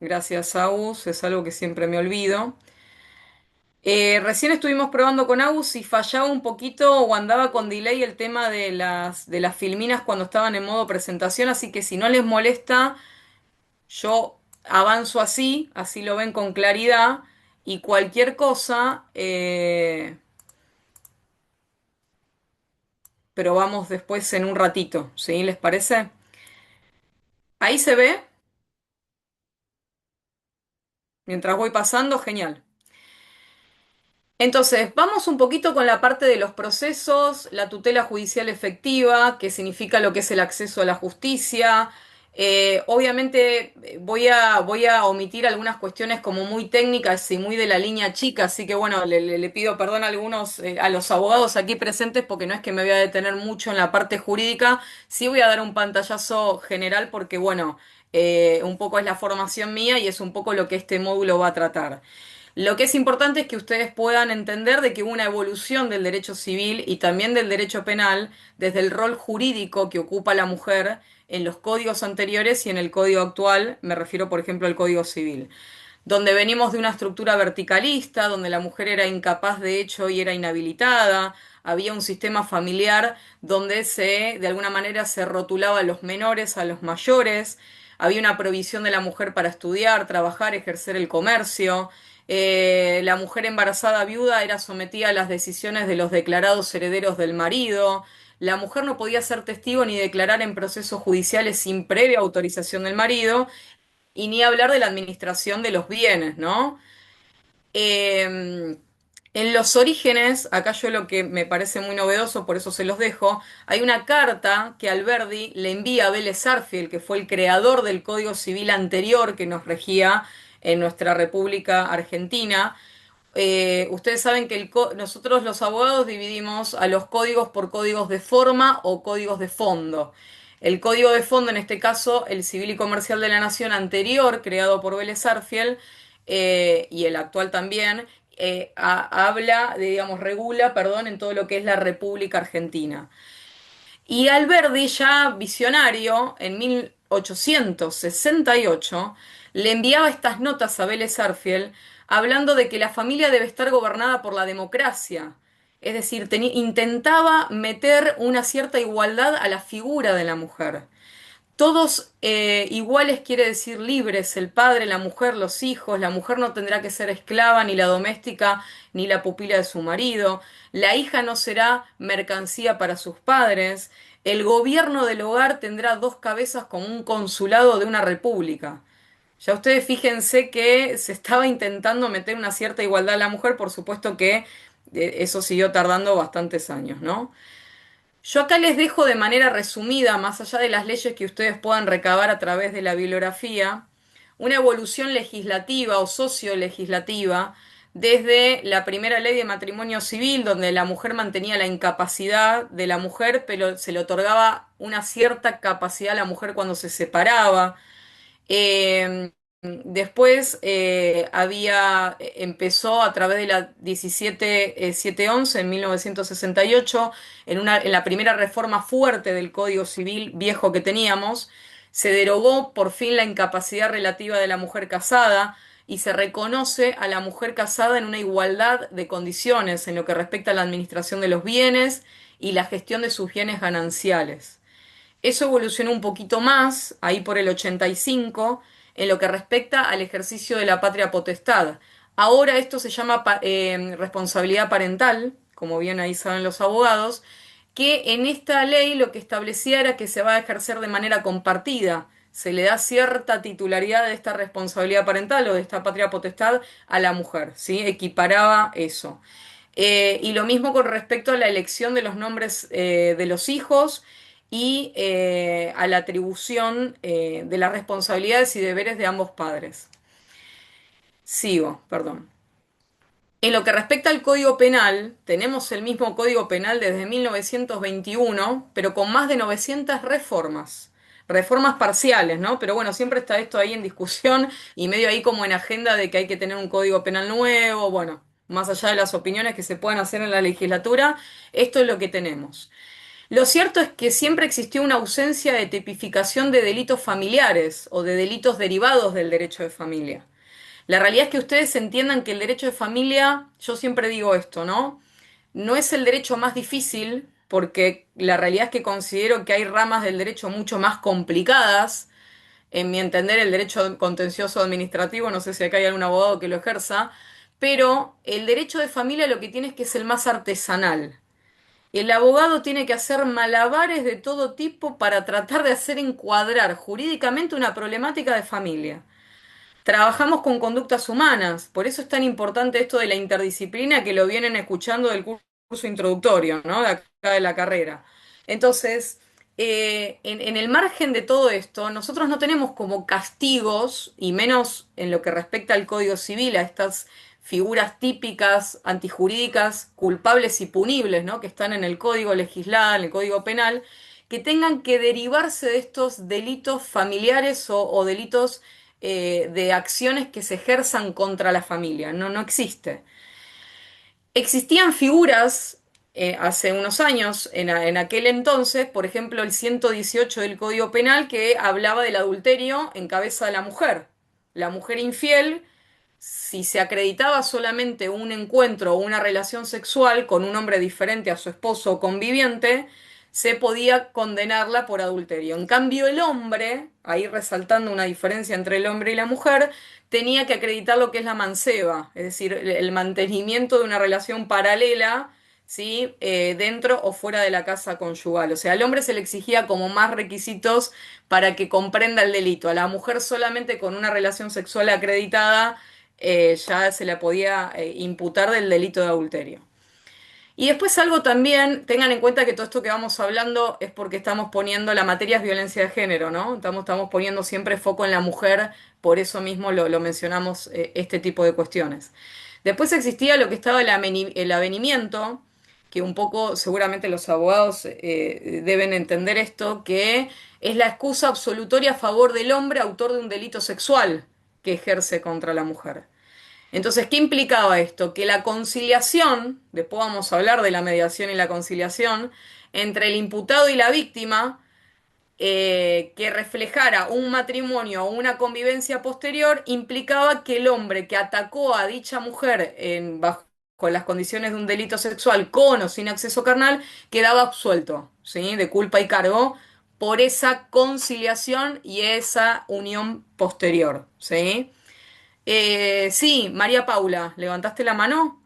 Gracias, Agus, es algo que siempre me olvido. Recién estuvimos probando con Agus y fallaba un poquito o andaba con delay el tema de las filminas cuando estaban en modo presentación, así que si no les molesta, yo avanzo así lo ven con claridad y cualquier cosa, probamos después en un ratito, ¿sí? ¿Les parece? Ahí se ve, mientras voy pasando, genial. Entonces, vamos un poquito con la parte de los procesos, la tutela judicial efectiva, que significa lo que es el acceso a la justicia. Obviamente voy a omitir algunas cuestiones como muy técnicas y muy de la línea chica, así que bueno, le pido perdón a algunos, a los abogados aquí presentes, porque no es que me voy a detener mucho en la parte jurídica, sí voy a dar un pantallazo general porque bueno, un poco es la formación mía y es un poco lo que este módulo va a tratar. Lo que es importante es que ustedes puedan entender de que hubo una evolución del derecho civil y también del derecho penal desde el rol jurídico que ocupa la mujer en los códigos anteriores y en el código actual, me refiero por ejemplo al Código Civil, donde venimos de una estructura verticalista, donde la mujer era incapaz de hecho y era inhabilitada, había un sistema familiar donde de alguna manera se rotulaba a los menores, a los mayores, había una provisión de la mujer para estudiar, trabajar, ejercer el comercio. La mujer embarazada viuda era sometida a las decisiones de los declarados herederos del marido. La mujer no podía ser testigo ni declarar en procesos judiciales sin previa autorización del marido, y ni hablar de la administración de los bienes, ¿no? En los orígenes, acá yo lo que me parece muy novedoso, por eso se los dejo, hay una carta que Alberdi le envía a Vélez Sarsfield, que fue el creador del Código Civil anterior que nos regía en nuestra República Argentina. Ustedes saben que nosotros los abogados dividimos a los códigos por códigos de forma o códigos de fondo. El código de fondo, en este caso, el Civil y Comercial de la Nación anterior, creado por Vélez Sarsfield, y el actual también, habla, digamos, regula, perdón, en todo lo que es la República Argentina. Y Alberdi, ya visionario, en 1868, le enviaba estas notas a Vélez Sarsfield hablando de que la familia debe estar gobernada por la democracia. Es decir, intentaba meter una cierta igualdad a la figura de la mujer. Todos iguales quiere decir libres, el padre, la mujer, los hijos. La mujer no tendrá que ser esclava, ni la doméstica, ni la pupila de su marido. La hija no será mercancía para sus padres. El gobierno del hogar tendrá dos cabezas como un consulado de una república. Ya ustedes fíjense que se estaba intentando meter una cierta igualdad a la mujer, por supuesto que eso siguió tardando bastantes años, ¿no? Yo acá les dejo de manera resumida, más allá de las leyes que ustedes puedan recabar a través de la bibliografía, una evolución legislativa o sociolegislativa desde la primera ley de matrimonio civil, donde la mujer mantenía la incapacidad de la mujer, pero se le otorgaba una cierta capacidad a la mujer cuando se separaba. Después empezó a través de la 17711 en 1968, en la primera reforma fuerte del Código Civil viejo que teníamos, se derogó por fin la incapacidad relativa de la mujer casada y se reconoce a la mujer casada en una igualdad de condiciones en lo que respecta a la administración de los bienes y la gestión de sus bienes gananciales. Eso evolucionó un poquito más, ahí por el 85, en lo que respecta al ejercicio de la patria potestad. Ahora esto se llama responsabilidad parental, como bien ahí saben los abogados, que en esta ley lo que establecía era que se va a ejercer de manera compartida. Se le da cierta titularidad de esta responsabilidad parental o de esta patria potestad a la mujer, ¿sí? Equiparaba eso. Y lo mismo con respecto a la elección de los nombres de los hijos y a la atribución de las responsabilidades y deberes de ambos padres. Sigo, perdón. En lo que respecta al Código Penal, tenemos el mismo Código Penal desde 1921, pero con más de 900 reformas. Reformas parciales, ¿no? Pero bueno, siempre está esto ahí en discusión y medio ahí como en agenda de que hay que tener un Código Penal nuevo. Bueno, más allá de las opiniones que se puedan hacer en la legislatura, esto es lo que tenemos. Lo cierto es que siempre existió una ausencia de tipificación de delitos familiares o de delitos derivados del derecho de familia. La realidad es que ustedes entiendan que el derecho de familia, yo siempre digo esto, ¿no? No es el derecho más difícil, porque la realidad es que considero que hay ramas del derecho mucho más complicadas. En mi entender, el derecho contencioso administrativo, no sé si acá hay algún abogado que lo ejerza, pero el derecho de familia lo que tiene es que es el más artesanal. El abogado tiene que hacer malabares de todo tipo para tratar de hacer encuadrar jurídicamente una problemática de familia. Trabajamos con conductas humanas, por eso es tan importante esto de la interdisciplina que lo vienen escuchando del curso introductorio, ¿no? De acá de la carrera. Entonces, en el margen de todo esto, nosotros no tenemos como castigos, y menos en lo que respecta al Código Civil, a estas figuras típicas, antijurídicas, culpables y punibles, ¿no? Que están en el Código legislado, en el Código Penal, que tengan que derivarse de estos delitos familiares o delitos de acciones que se ejerzan contra la familia. No, no existe. Existían figuras hace unos años, en aquel entonces, por ejemplo, el 118 del Código Penal, que hablaba del adulterio en cabeza de la mujer. La mujer infiel, si se acreditaba solamente un encuentro o una relación sexual con un hombre diferente a su esposo o conviviente, se podía condenarla por adulterio. En cambio, el hombre, ahí resaltando una diferencia entre el hombre y la mujer, tenía que acreditar lo que es la manceba, es decir, el mantenimiento de una relación paralela, ¿sí? Dentro o fuera de la casa conyugal. O sea, al hombre se le exigía como más requisitos para que comprenda el delito. A la mujer solamente con una relación sexual acreditada ya se le podía imputar del delito de adulterio. Y después algo también, tengan en cuenta que todo esto que vamos hablando es porque estamos poniendo, la materia es violencia de género, ¿no? Estamos poniendo siempre foco en la mujer, por eso mismo lo mencionamos este tipo de cuestiones. Después existía lo que estaba el avenimiento, que un poco seguramente los abogados deben entender esto, que es la excusa absolutoria a favor del hombre autor de un delito sexual que ejerce contra la mujer. Entonces, ¿qué implicaba esto? Que la conciliación, después vamos a hablar de la mediación y la conciliación, entre el imputado y la víctima, que reflejara un matrimonio o una convivencia posterior, implicaba que el hombre que atacó a dicha mujer bajo las condiciones de un delito sexual con o sin acceso carnal, quedaba absuelto, ¿sí? De culpa y cargo por esa conciliación y esa unión posterior, ¿sí? Sí, María Paula, ¿levantaste la mano?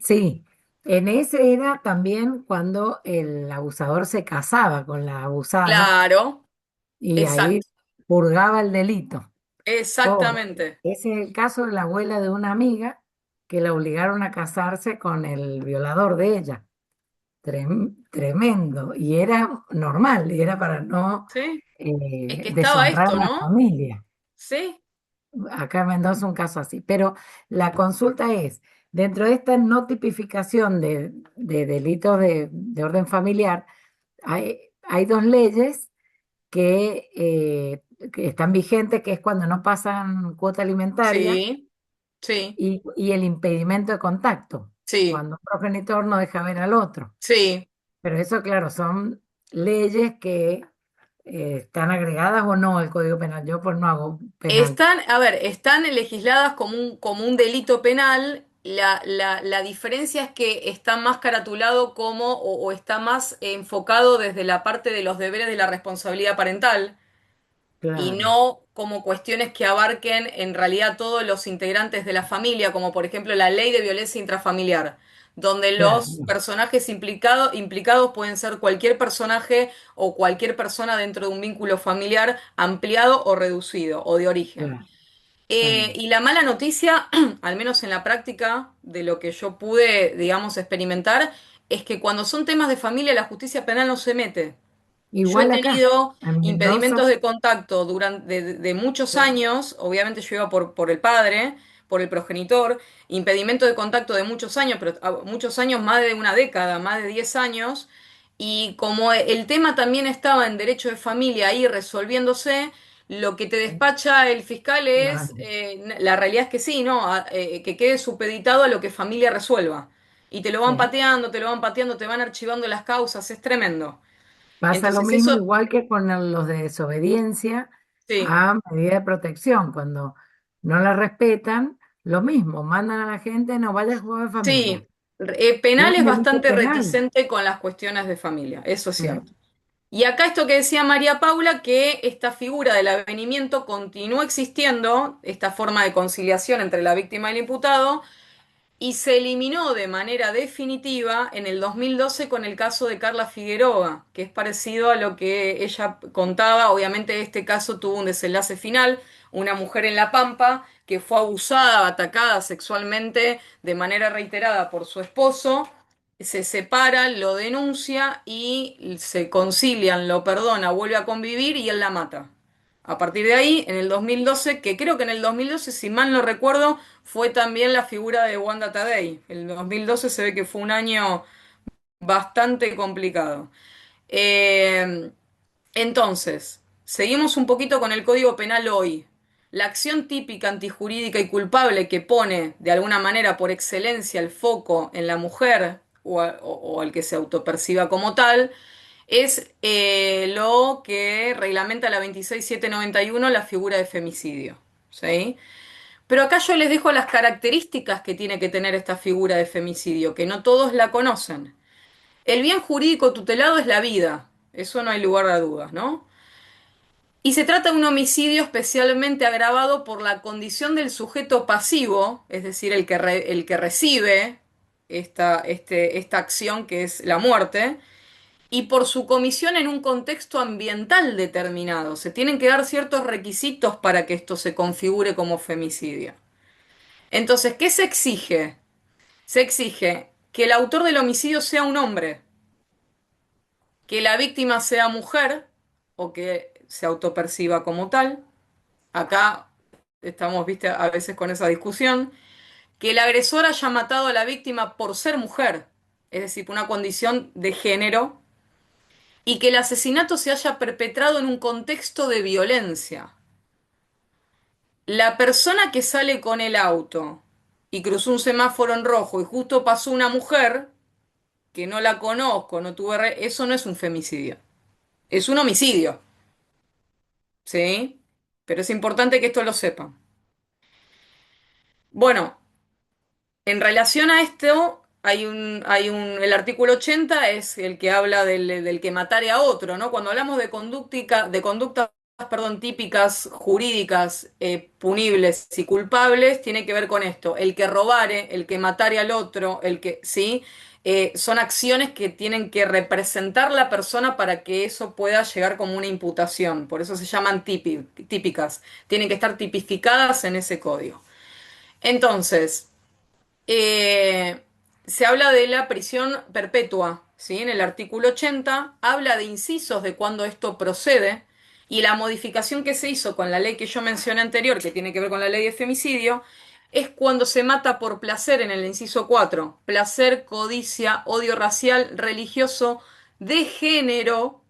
Sí, en ese era también cuando el abusador se casaba con la abusada Claro, y ahí exacto, purgaba el delito. exactamente. Ese es el caso de la abuela de una amiga que la obligaron a casarse con el violador de ella. Tremendo. Y era normal, y era para no Sí, es que estaba deshonrar esto, la ¿no? familia. Sí, Acá en Mendoza un caso así. Pero la consulta es, dentro de esta no tipificación de delitos de orden familiar, hay dos leyes que están vigentes, que es cuando no pasan cuota alimentaria sí, sí, y el impedimento de contacto, sí, cuando un progenitor no deja ver al otro. sí. Pero eso, claro, son leyes que están agregadas o no al Código Penal. Yo pues no hago penal. Están, a ver, están legisladas como un delito penal. La diferencia es que está más caratulado como o está más enfocado desde la parte de los deberes de la responsabilidad parental, y Claro, no como cuestiones que abarquen en realidad todos los integrantes de la familia, como por ejemplo la ley de violencia intrafamiliar, donde claro, los personajes implicados pueden ser cualquier personaje o cualquier persona dentro de un vínculo familiar ampliado o reducido o de origen. claro, está bien. Y la mala noticia, al menos en la práctica de lo que yo pude, digamos, experimentar, es que cuando son temas de familia la justicia penal no se mete. Yo he Igual acá, tenido en impedimentos Mendoza, de contacto durante de muchos sí, años, obviamente yo iba por el padre, por el progenitor, impedimento de contacto de muchos años, pero muchos años, más de una década, más de 10 años, y como el tema también estaba en derecho de familia ahí resolviéndose, lo que te despacha el fiscal es, claro, la realidad es que sí, ¿no? Que quede supeditado a lo que familia resuelva. y sí. te lo van pateando, te van archivando las causas, es tremendo. Pasa lo Entonces mismo eso, igual que con los de desobediencia sí, a medida de protección. Cuando no la respetan, lo mismo, mandan a la gente, no vaya a jugar de familia. sí, Y penal es es delito bastante penal. reticente con las cuestiones de familia, eso es Sí. cierto. Y acá esto que decía María Paula, que esta figura del avenimiento continúa existiendo, esta forma de conciliación entre la víctima y el imputado, y se eliminó de manera definitiva en el 2012 con el caso de Carla Figueroa, que es parecido a lo que ella contaba. Obviamente este caso tuvo un desenlace final, una mujer en La Pampa que fue abusada, atacada sexualmente de manera reiterada por su esposo, se separa, lo denuncia y se concilian, lo perdona, vuelve a convivir y él la mata. A partir de ahí, en el 2012, que creo que en el 2012, si mal no recuerdo, fue también la figura de Wanda Tadei. El 2012 se ve que fue un año bastante complicado. Eh, entonces, seguimos un poquito con el Código Penal hoy. La acción típica, antijurídica y culpable que pone de alguna manera por excelencia el foco en la mujer o el que se autoperciba como tal, es lo que reglamenta la 26791, la figura de femicidio. ¿Sí? Pero acá yo les dejo las características que tiene que tener esta figura de femicidio, que no todos la conocen. El bien jurídico tutelado es la vida, eso no hay lugar a dudas, ¿no? Y se trata de un homicidio especialmente agravado por la condición del sujeto pasivo, es decir, el que recibe esta acción que es la muerte, y por su comisión en un contexto ambiental determinado. Se tienen que dar ciertos requisitos para que esto se configure como femicidio. Entonces, ¿qué se exige? Se exige que el autor del homicidio sea un hombre, que la víctima sea mujer o que se autoperciba como tal. Acá estamos, viste, a veces con esa discusión. Que el agresor haya matado a la víctima por ser mujer, es decir, por una condición de género, y que el asesinato se haya perpetrado en un contexto de violencia. La persona que sale con el auto y cruzó un semáforo en rojo y justo pasó una mujer que no la conozco, no tuve eso no es un femicidio, es un homicidio, ¿sí? Pero es importante que esto lo sepan. Bueno, en relación a esto, el artículo 80 es el que habla del que matare a otro, ¿no? Cuando hablamos de conductas, perdón, típicas, jurídicas, punibles y culpables, tiene que ver con esto. El que robare, el que matare al otro, ¿sí? Son acciones que tienen que representar la persona para que eso pueda llegar como una imputación. Por eso se llaman típicas. Tienen que estar tipificadas en ese código. Entonces, eh, se habla de la prisión perpetua, ¿sí? En el artículo 80 habla de incisos de cuando esto procede y la modificación que se hizo con la ley que yo mencioné anterior, que tiene que ver con la ley de femicidio, es cuando se mata por placer en el inciso 4, placer, codicia, odio racial, religioso, de género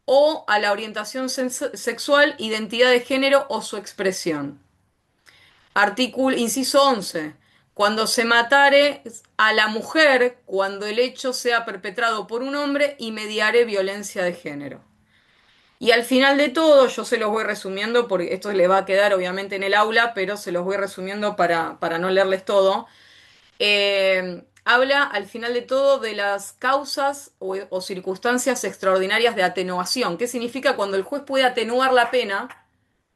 o a la orientación sexual, identidad de género o su expresión. Artículo, inciso 11. Cuando se matare a la mujer, cuando el hecho sea perpetrado por un hombre y mediare violencia de género. Y al final de todo, yo se los voy resumiendo, porque esto le va a quedar obviamente en el aula, pero se los voy resumiendo para no leerles todo. Habla al final de todo de las causas o circunstancias extraordinarias de atenuación. ¿Qué significa cuando el juez puede atenuar la pena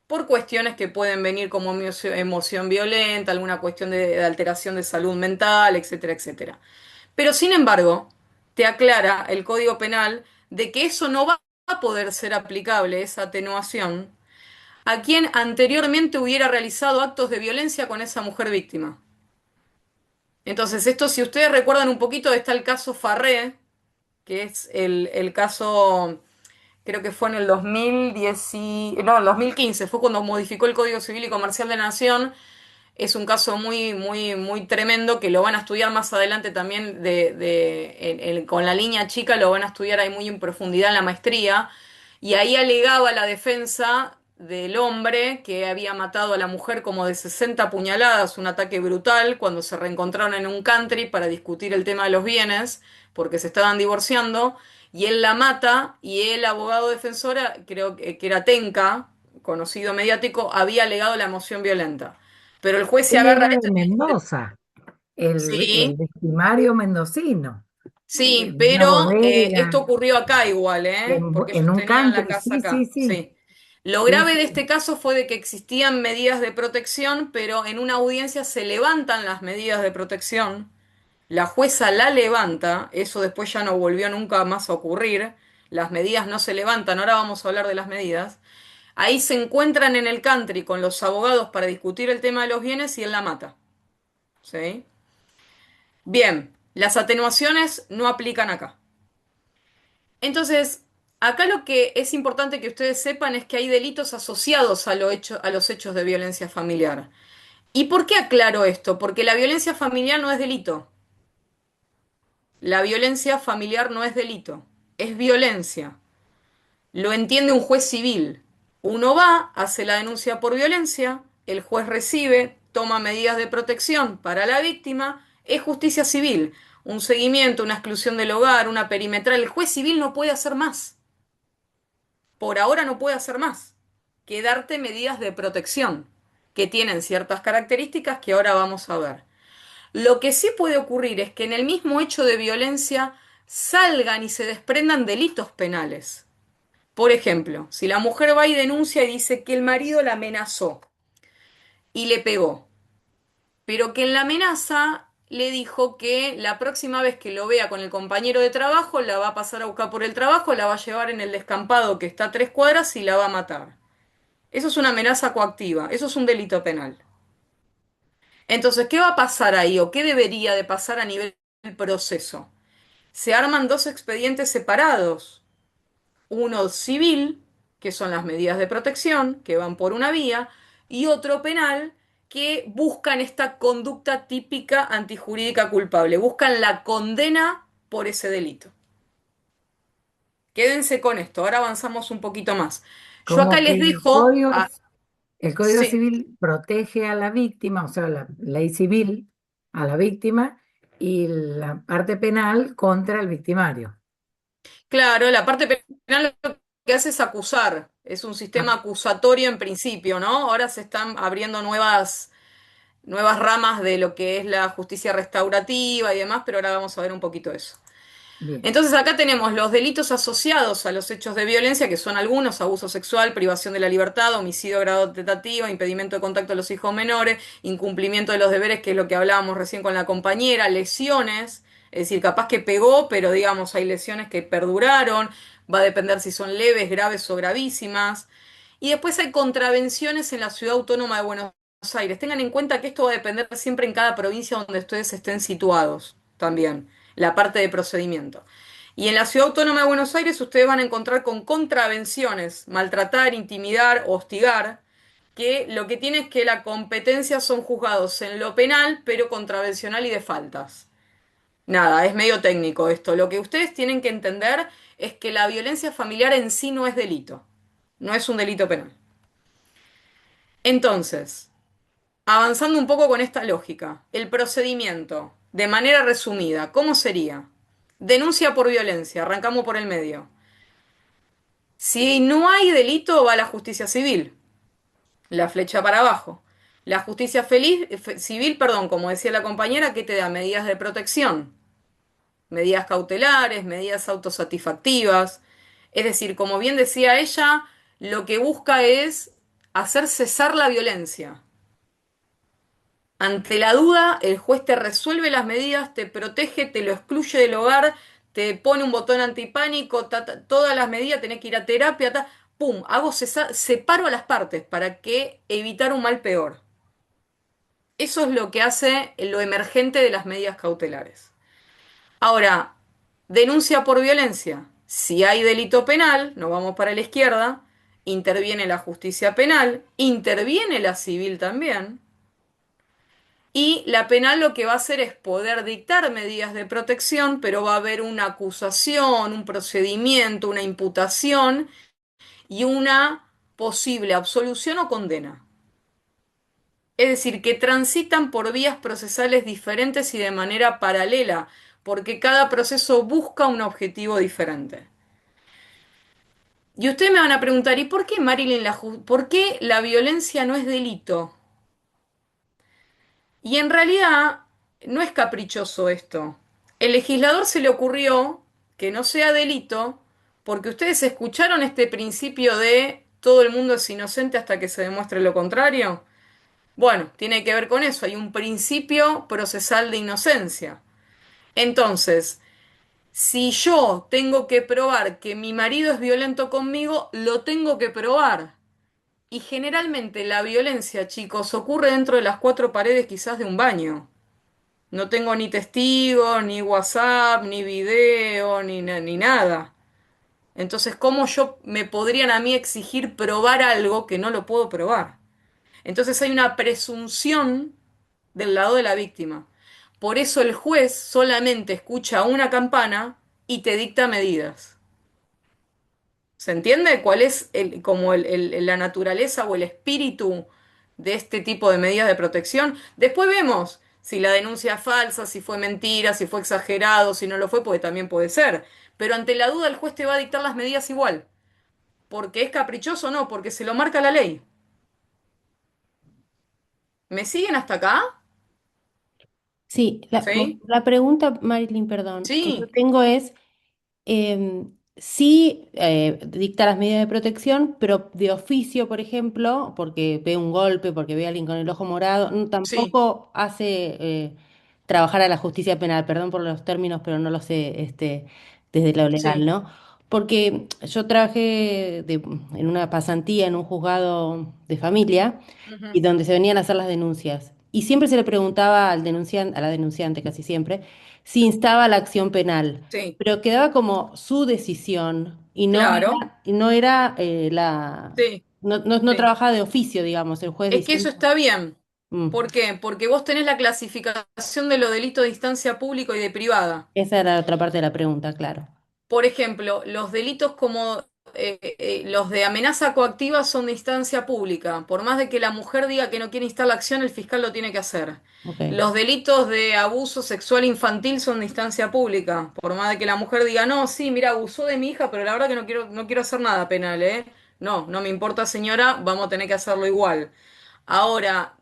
por cuestiones que pueden venir como emoción violenta, alguna cuestión de alteración de salud mental, etcétera, etcétera? Pero sin embargo, te aclara el Código Penal de que eso no va a poder ser aplicable, esa atenuación, a quien anteriormente hubiera realizado actos de violencia con esa mujer víctima. Entonces, esto, si ustedes recuerdan un poquito, está el caso Farré, que es el caso, creo que fue en el 2010, no, el 2015, fue cuando modificó el Código Civil y Comercial de la Nación. Es un caso muy, muy, muy tremendo que lo van a estudiar más adelante también con la línea chica, lo van a estudiar ahí muy en profundidad en la maestría. Y ahí alegaba la defensa del hombre que había matado a la mujer como de 60 puñaladas, un ataque brutal, cuando se reencontraron en un country para discutir el tema de los bienes, porque se estaban divorciando, y él la mata, y el abogado defensora, creo que era Tenca, conocido mediático, había alegado la emoción violenta. Pero el juez se Él agarra a era esto de y dice, Mendoza, el sí, victimario mendocino, sí, de una pero esto bodega, ocurrió acá igual, ¿eh? Porque en ellos un tenían la country, casa sí, sí, acá, sí, sí. Lo sí, grave sí. de este caso fue de que existían medidas de protección, pero en una audiencia se levantan las medidas de protección, la jueza la levanta, eso después ya no volvió nunca más a ocurrir, las medidas no se levantan, ahora vamos a hablar de las medidas. Ahí se encuentran en el country con los abogados para discutir el tema de los bienes y él la mata, ¿sí? Bien, las atenuaciones no aplican acá. Entonces, acá lo que es importante que ustedes sepan es que hay delitos asociados a los hechos de violencia familiar. ¿Y por qué aclaro esto? Porque la violencia familiar no es delito. La violencia familiar no es delito, es violencia. Lo entiende un juez civil. Uno va, hace la denuncia por violencia, el juez recibe, toma medidas de protección para la víctima, es justicia civil. Un seguimiento, una exclusión del hogar, una perimetral. El juez civil no puede hacer más. Por ahora no puede hacer más que darte medidas de protección que tienen ciertas características que ahora vamos a ver. Lo que sí puede ocurrir es que en el mismo hecho de violencia salgan y se desprendan delitos penales. Por ejemplo, si la mujer va y denuncia y dice que el marido la amenazó y le pegó, pero que en la amenaza le dijo que la próxima vez que lo vea con el compañero de trabajo, la va a pasar a buscar por el trabajo, la va a llevar en el descampado que está a 3 cuadras y la va a matar. Eso es una amenaza coactiva, eso es un delito penal. Entonces, ¿qué va a pasar ahí o qué debería de pasar a nivel del proceso? Se arman dos expedientes separados, uno civil, que son las medidas de protección, que van por una vía, y otro penal, que buscan esta conducta típica antijurídica culpable, buscan la condena por ese delito. Quédense con esto, ahora avanzamos un poquito más. Yo acá Como que les dejo a... el Código Sí, Civil protege a la víctima, o sea, la ley civil a la víctima y la parte penal contra el victimario. claro, la parte penal lo que hace es acusar, es un Ah, sistema acusatorio en principio, ¿no? Ahora se están abriendo nuevas ramas de lo que es la justicia restaurativa y demás, pero ahora vamos a ver un poquito eso. bien, Entonces acá tenemos los delitos asociados a los hechos de violencia, que son algunos: abuso sexual, privación de la libertad, homicidio agravado tentativa, impedimento de contacto de los hijos menores, incumplimiento de los deberes, que es lo que hablábamos recién con la compañera, lesiones, es decir, capaz que pegó, pero digamos hay lesiones que perduraron, va a depender si son leves, graves o gravísimas. Y después hay contravenciones en la Ciudad Autónoma de Buenos Aires. Tengan en cuenta que esto va a depender siempre en cada provincia donde ustedes estén situados también, la parte de procedimiento. Y en la Ciudad Autónoma de Buenos Aires ustedes van a encontrar con contravenciones, maltratar, intimidar, hostigar, que lo que tiene es que la competencia son juzgados en lo penal, pero contravencional y de faltas. Nada, es medio técnico esto. Lo que ustedes tienen que entender es que la violencia familiar en sí no es delito, no es un delito penal. Entonces, avanzando un poco con esta lógica, el procedimiento, de manera resumida, ¿cómo sería? Denuncia por violencia, arrancamos por el medio. Si no hay delito, va la justicia civil, la flecha para abajo. La justicia civil, perdón, como decía la compañera, que te da medidas de protección, medidas cautelares, medidas autosatisfactivas. Es decir, como bien decía ella, lo que busca es hacer cesar la violencia. Ante la duda, el juez te resuelve las medidas, te protege, te lo excluye del hogar, te pone un botón antipánico, todas las medidas, tenés que ir a terapia, pum, hago cesar, separo a las partes para que evitar un mal peor. Eso es lo que hace lo emergente de las medidas cautelares. Ahora, denuncia por violencia. Si hay delito penal, nos vamos para la izquierda, interviene la justicia penal, interviene la civil también. Y la penal lo que va a hacer es poder dictar medidas de protección, pero va a haber una acusación, un procedimiento, una imputación y una posible absolución o condena. Es decir, que transitan por vías procesales diferentes y de manera paralela, porque cada proceso busca un objetivo diferente. Y ustedes me van a preguntar, ¿y por qué por qué la violencia no es delito? Y en realidad no es caprichoso esto. El legislador se le ocurrió que no sea delito porque ustedes escucharon este principio de todo el mundo es inocente hasta que se demuestre lo contrario. Bueno, tiene que ver con eso. Hay un principio procesal de inocencia. Entonces, si yo tengo que probar que mi marido es violento conmigo, lo tengo que probar. Y generalmente la violencia, chicos, ocurre dentro de las cuatro paredes quizás de un baño. No tengo ni testigos, ni WhatsApp, ni video, ni nada. Entonces, ¿cómo yo me podrían a mí exigir probar algo que no lo puedo probar? Entonces hay una presunción del lado de la víctima. Por eso el juez solamente escucha una campana y te dicta medidas. ¿Se entiende cuál es la naturaleza o el espíritu de este tipo de medidas de protección? Después vemos si la denuncia es falsa, si fue mentira, si fue exagerado, si no lo fue, porque también puede ser. Pero ante la duda el juez te va a dictar las medidas igual. Porque es caprichoso o no, porque se lo marca la ley. ¿Me siguen hasta acá? Sí, ¿Sí? la pregunta, Marilyn, perdón, que yo Sí. tengo es, sí, dicta las medidas de protección, pero de oficio, por ejemplo, porque ve un golpe, porque ve a alguien con el ojo morado, Sí. tampoco hace trabajar a la justicia penal, perdón por los términos, pero no lo sé desde lo legal, Sí. ¿no? Porque yo trabajé en una pasantía en un juzgado de familia y Ujú. donde se venían a hacer las denuncias. Y siempre se le preguntaba al denunciante, a la denunciante casi siempre, si instaba la acción penal, Sí. pero quedaba como su decisión Claro. y no era Sí. no Sí. trabajaba de oficio, digamos, el juez Es que eso diciendo. está bien. Mm, ¿Por qué? Porque vos tenés la clasificación de los delitos de instancia pública y de privada. esa era la otra parte de la pregunta, claro. Por ejemplo, los delitos como los de amenaza coactiva son de instancia pública. Por más de que la mujer diga que no quiere instar la acción, el fiscal lo tiene que hacer. Ok, Los delitos de abuso sexual infantil son de instancia pública. Por más de que la mujer diga, no, sí, mira, abusó de mi hija, pero la verdad que no quiero hacer nada penal, ¿eh? No, no me importa, señora, vamos a tener que hacerlo igual. Ahora,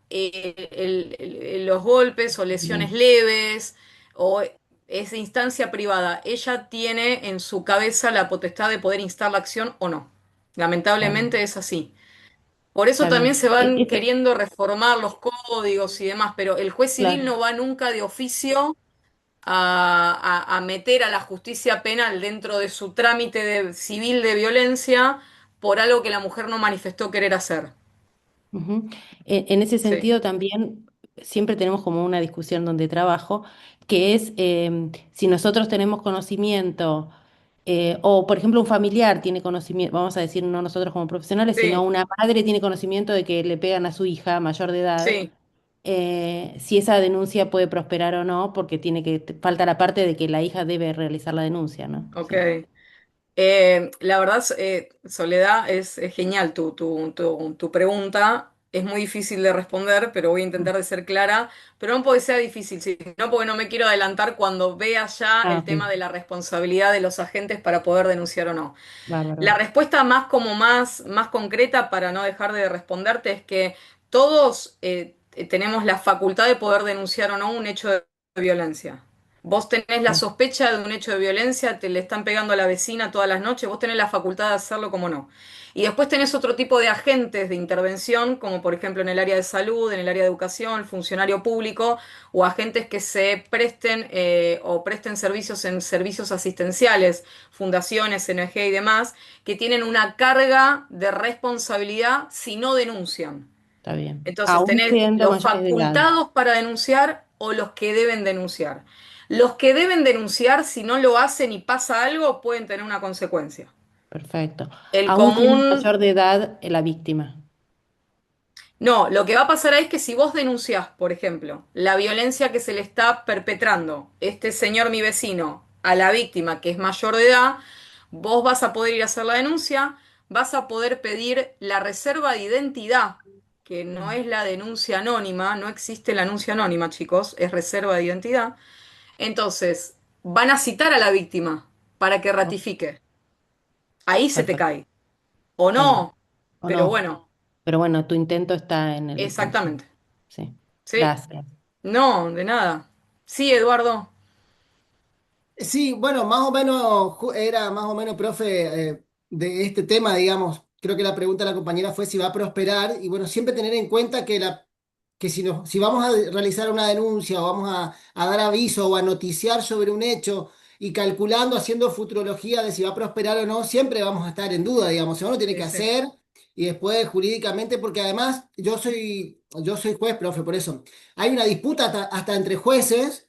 los golpes o lesiones bien, leves o esa instancia privada, ella tiene en su cabeza la potestad de poder instar la acción o no. está bien, Lamentablemente es así. Por eso está también bien. se van queriendo reformar los códigos y demás, pero el juez civil Claro. no va nunca de oficio a meter a la justicia penal dentro de su trámite civil de violencia por algo que la mujer no manifestó querer hacer. Ujú. En ese Sí, sentido también siempre tenemos como una discusión donde trabajo, que es si nosotros tenemos conocimiento, o por ejemplo un familiar tiene conocimiento, vamos a decir no nosotros como profesionales, sino sí, una madre tiene conocimiento de que le pegan a su hija mayor de edad, sí, si esa denuncia puede prosperar o no, porque falta la parte de que la hija debe realizar la denuncia, ¿no? ok. Sí. La verdad, Soledad, es genial tu pregunta. Es muy difícil de responder, pero voy a intentar de ser clara. Pero no porque sea difícil, sino porque no me quiero adelantar cuando vea ya Ah, el ok, tema de la responsabilidad de los agentes para poder denunciar o no. bárbaro. La respuesta más concreta para no dejar de responderte es que todos tenemos la facultad de poder denunciar o no un hecho de violencia. Vos tenés la Sí, sospecha de un hecho de violencia, te le están pegando a la vecina todas las noches, vos tenés la facultad de hacerlo como no. Y después tenés otro tipo de agentes de intervención, como por ejemplo en el área de salud, en el área de educación, el funcionario público, o agentes que se presten o presten servicios en servicios asistenciales, fundaciones, NG y demás, que tienen una carga de responsabilidad si no denuncian. está bien. Entonces, Aún tenés siendo los mayores de edad. facultados para denunciar o los que deben denunciar. Los que deben denunciar, si no lo hacen y pasa algo, pueden tener una consecuencia. Perfecto. El Aún siendo común, mayor de edad, la víctima. no, lo que va a pasar ahí es que si vos denunciás, por ejemplo, la violencia que se le está perpetrando este señor, mi vecino, a la víctima que es mayor de edad, vos vas a poder ir a hacer la denuncia, vas a poder pedir la reserva de identidad, que no es la denuncia anónima, no existe la denuncia anónima, chicos, es reserva de identidad. Entonces, van a citar a la víctima para que Oh, ratifique. Ahí se te perfecto. cae. O Genial. no, ¿O pero no? bueno, Pero bueno, tu intento está en el consumo. exactamente. Sí. Sí, Gracias. no, de nada. Sí, Eduardo. Sí, bueno, más o menos era más o menos, profe, de este tema, digamos. Creo que la pregunta de la compañera fue si va a prosperar y bueno, siempre tener en cuenta que si vamos a realizar una denuncia o vamos a dar aviso o a noticiar sobre un hecho y calculando, haciendo futurología de si va a prosperar o no, siempre vamos a estar en duda, digamos. Si uno tiene Sí, que sí, hacer y después jurídicamente, porque además yo soy juez, profe, por eso. Hay una disputa hasta entre jueces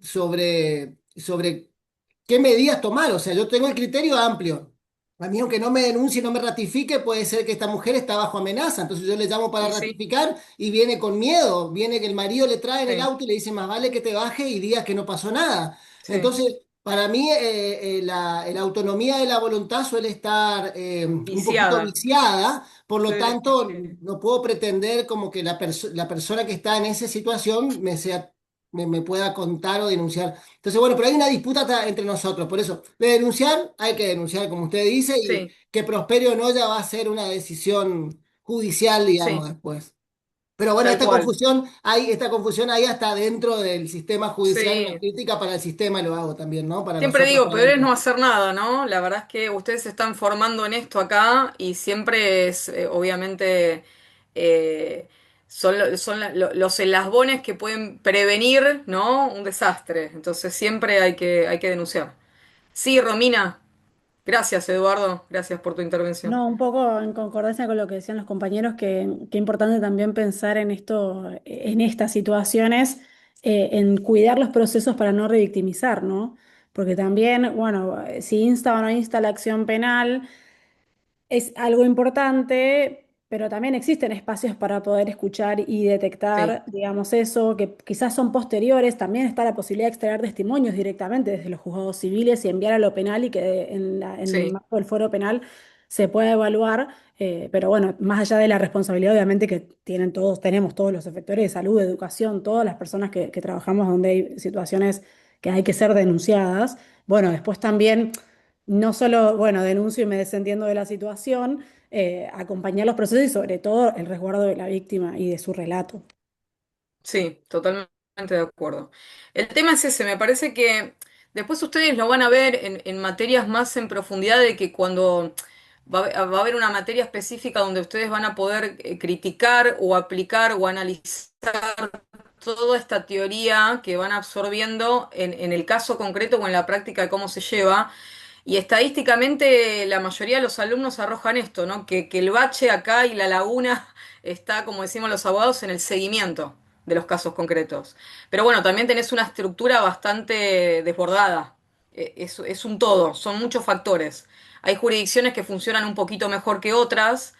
sobre qué medidas tomar. O sea, yo tengo el criterio amplio. A mí, aunque no me denuncie, no me ratifique, puede ser que esta mujer está bajo amenaza. Entonces yo le llamo para y sí, ratificar y viene con miedo. Viene que el marido le trae en el sí, auto y le dice, más vale que te baje y digas que no pasó nada. sí. Entonces, para mí, la autonomía de la voluntad suele estar un poquito Viciada. viciada. Por lo Sí, tanto, no puedo pretender como que la persona que está en esa situación me pueda contar o denunciar. Entonces, bueno, pero hay una disputa entre nosotros, por eso, de denunciar, hay que denunciar, como usted dice, y sí, que prospere o no ya va a ser una decisión judicial, digamos, sí, después. Pero bueno, tal cual. esta confusión ahí hasta dentro del sistema judicial, una Sí. crítica para el sistema lo hago también, ¿no? Para Siempre nosotros, digo, para peor es dentro. no hacer nada, ¿no? La verdad es que ustedes se están formando en esto acá y siempre es, obviamente, eh, los eslabones que pueden prevenir, ¿no? Un desastre. Entonces siempre hay que denunciar. Sí, Romina. Gracias, Eduardo. Gracias por tu intervención. No, un poco en concordancia con lo que decían los compañeros, que importante también pensar en esto, en estas situaciones, en cuidar los procesos para no revictimizar, ¿no? Porque también, bueno, si insta o no insta la acción penal, es algo importante, pero también existen espacios para poder escuchar y Sí, detectar, digamos, eso, que quizás son posteriores. También está la posibilidad de extraer testimonios directamente desde los juzgados civiles y enviar a lo penal y que en el sí, marco del fuero penal se pueda evaluar. Pero bueno, más allá de la responsabilidad, obviamente, que tienen todos, tenemos todos los efectores de salud, de educación, todas las personas que trabajamos donde hay situaciones que hay que ser denunciadas. Bueno, después también no solo, bueno, denuncio y me desentiendo de la situación, acompañar los procesos y sobre todo el resguardo de la víctima y de su relato. sí, totalmente de acuerdo. El tema es ese, me parece que después ustedes lo van a ver en materias más en profundidad de que cuando va a haber una materia específica donde ustedes van a poder criticar o aplicar o analizar toda esta teoría que van absorbiendo en el caso concreto o en la práctica de cómo se lleva. Y estadísticamente la mayoría de los alumnos arrojan esto, ¿no? Que el bache acá y la laguna está, como decimos los abogados, en el seguimiento de los casos concretos. Pero bueno, también tenés una estructura bastante desbordada. Es un todo, son muchos factores. Hay jurisdicciones que funcionan un poquito mejor que otras,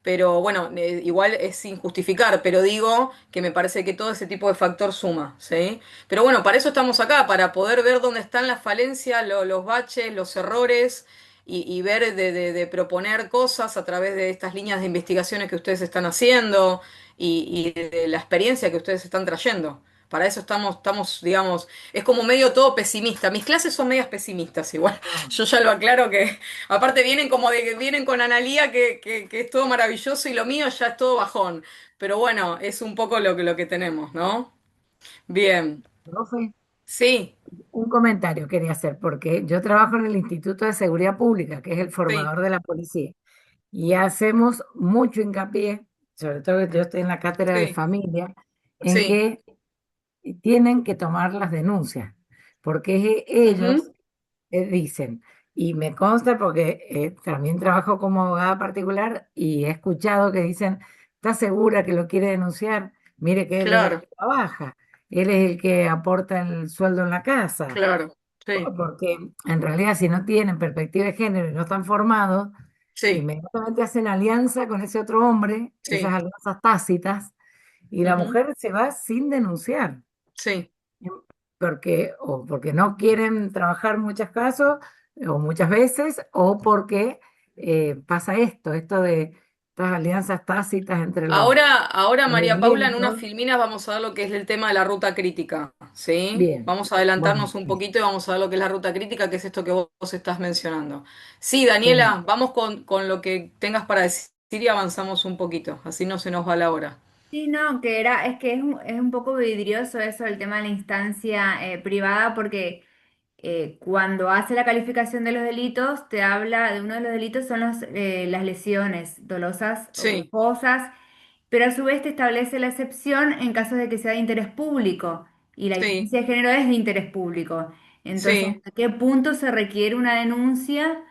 pero bueno, igual es sin justificar, pero digo que me parece que todo ese tipo de factor suma, ¿sí? Pero bueno, para eso estamos acá, para poder ver dónde están las falencias, los baches, los errores y ver de proponer cosas a través de estas líneas de investigaciones que ustedes están haciendo y de la experiencia que ustedes están trayendo. Para eso estamos, digamos, es como medio todo pesimista. Mis clases son medias pesimistas igual. Ah, Yo ya lo aclaro que, aparte vienen como de que vienen con Analía que es todo maravilloso y lo mío ya es todo bajón. Pero bueno, es un poco lo que tenemos, ¿no? Bien. profe, Sí, un comentario quería hacer, porque yo trabajo en el Instituto de Seguridad Pública, que es el sí, formador de la policía, y hacemos mucho hincapié, sobre todo que yo estoy en la cátedra de sí, familia, en sí. que tienen que tomar las denuncias, porque ellos Ujú, dicen, y me consta porque también trabajo como abogada particular y he escuchado que dicen, ¿está segura que lo quiere denunciar? Mire que él es el claro, que trabaja, él es el que aporta el sueldo en la casa, claro. Sí, porque en realidad si no tienen perspectiva de género y no están formados, sí, inmediatamente hacen alianza con ese otro hombre, esas sí. alianzas tácitas, y la Ujú, mujer se va sin denunciar sí, porque no quieren trabajar en muchos casos o muchas veces, o porque pasa esto de estas alianzas tácitas entre Ahora, los María Paula, en unas delitos. filminas vamos a ver lo que es el tema de la ruta crítica, ¿sí? Bien, Vamos a adelantarnos un buenísimo. poquito y vamos a ver lo que es la ruta crítica, que es esto que vos estás mencionando. Sí, Bien. Daniela, vamos con lo que tengas para decir y avanzamos un poquito, así no se nos va la hora. Sí, no, es que es un poco vidrioso eso, el tema de la instancia privada, porque cuando hace la calificación de los delitos, te habla de uno de los delitos son las lesiones dolosas o Sí, culposas, pero a su vez te establece la excepción en caso de que sea de interés público, y la sí, violencia de género es de interés público. Entonces, sí. ¿hasta qué punto se requiere una denuncia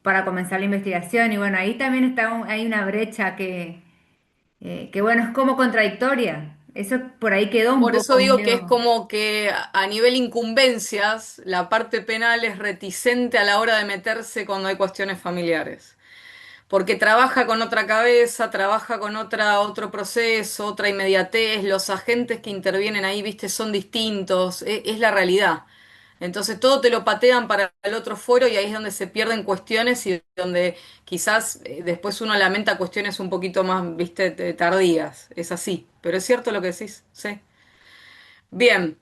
para comenzar la investigación? Y bueno, ahí también hay una brecha que bueno, es como contradictoria. Eso por ahí quedó un Por eso poco digo que es medio. como que a nivel incumbencias, la parte penal es reticente a la hora de meterse cuando hay cuestiones familiares. Porque trabaja con otra cabeza, trabaja con otro proceso, otra inmediatez, los agentes que intervienen ahí, viste, son distintos, es la realidad. Entonces todo te lo patean para el otro foro y ahí es donde se pierden cuestiones y donde quizás después uno lamenta cuestiones un poquito más, viste, tardías. Es así, pero es cierto lo que decís, sí. Bien,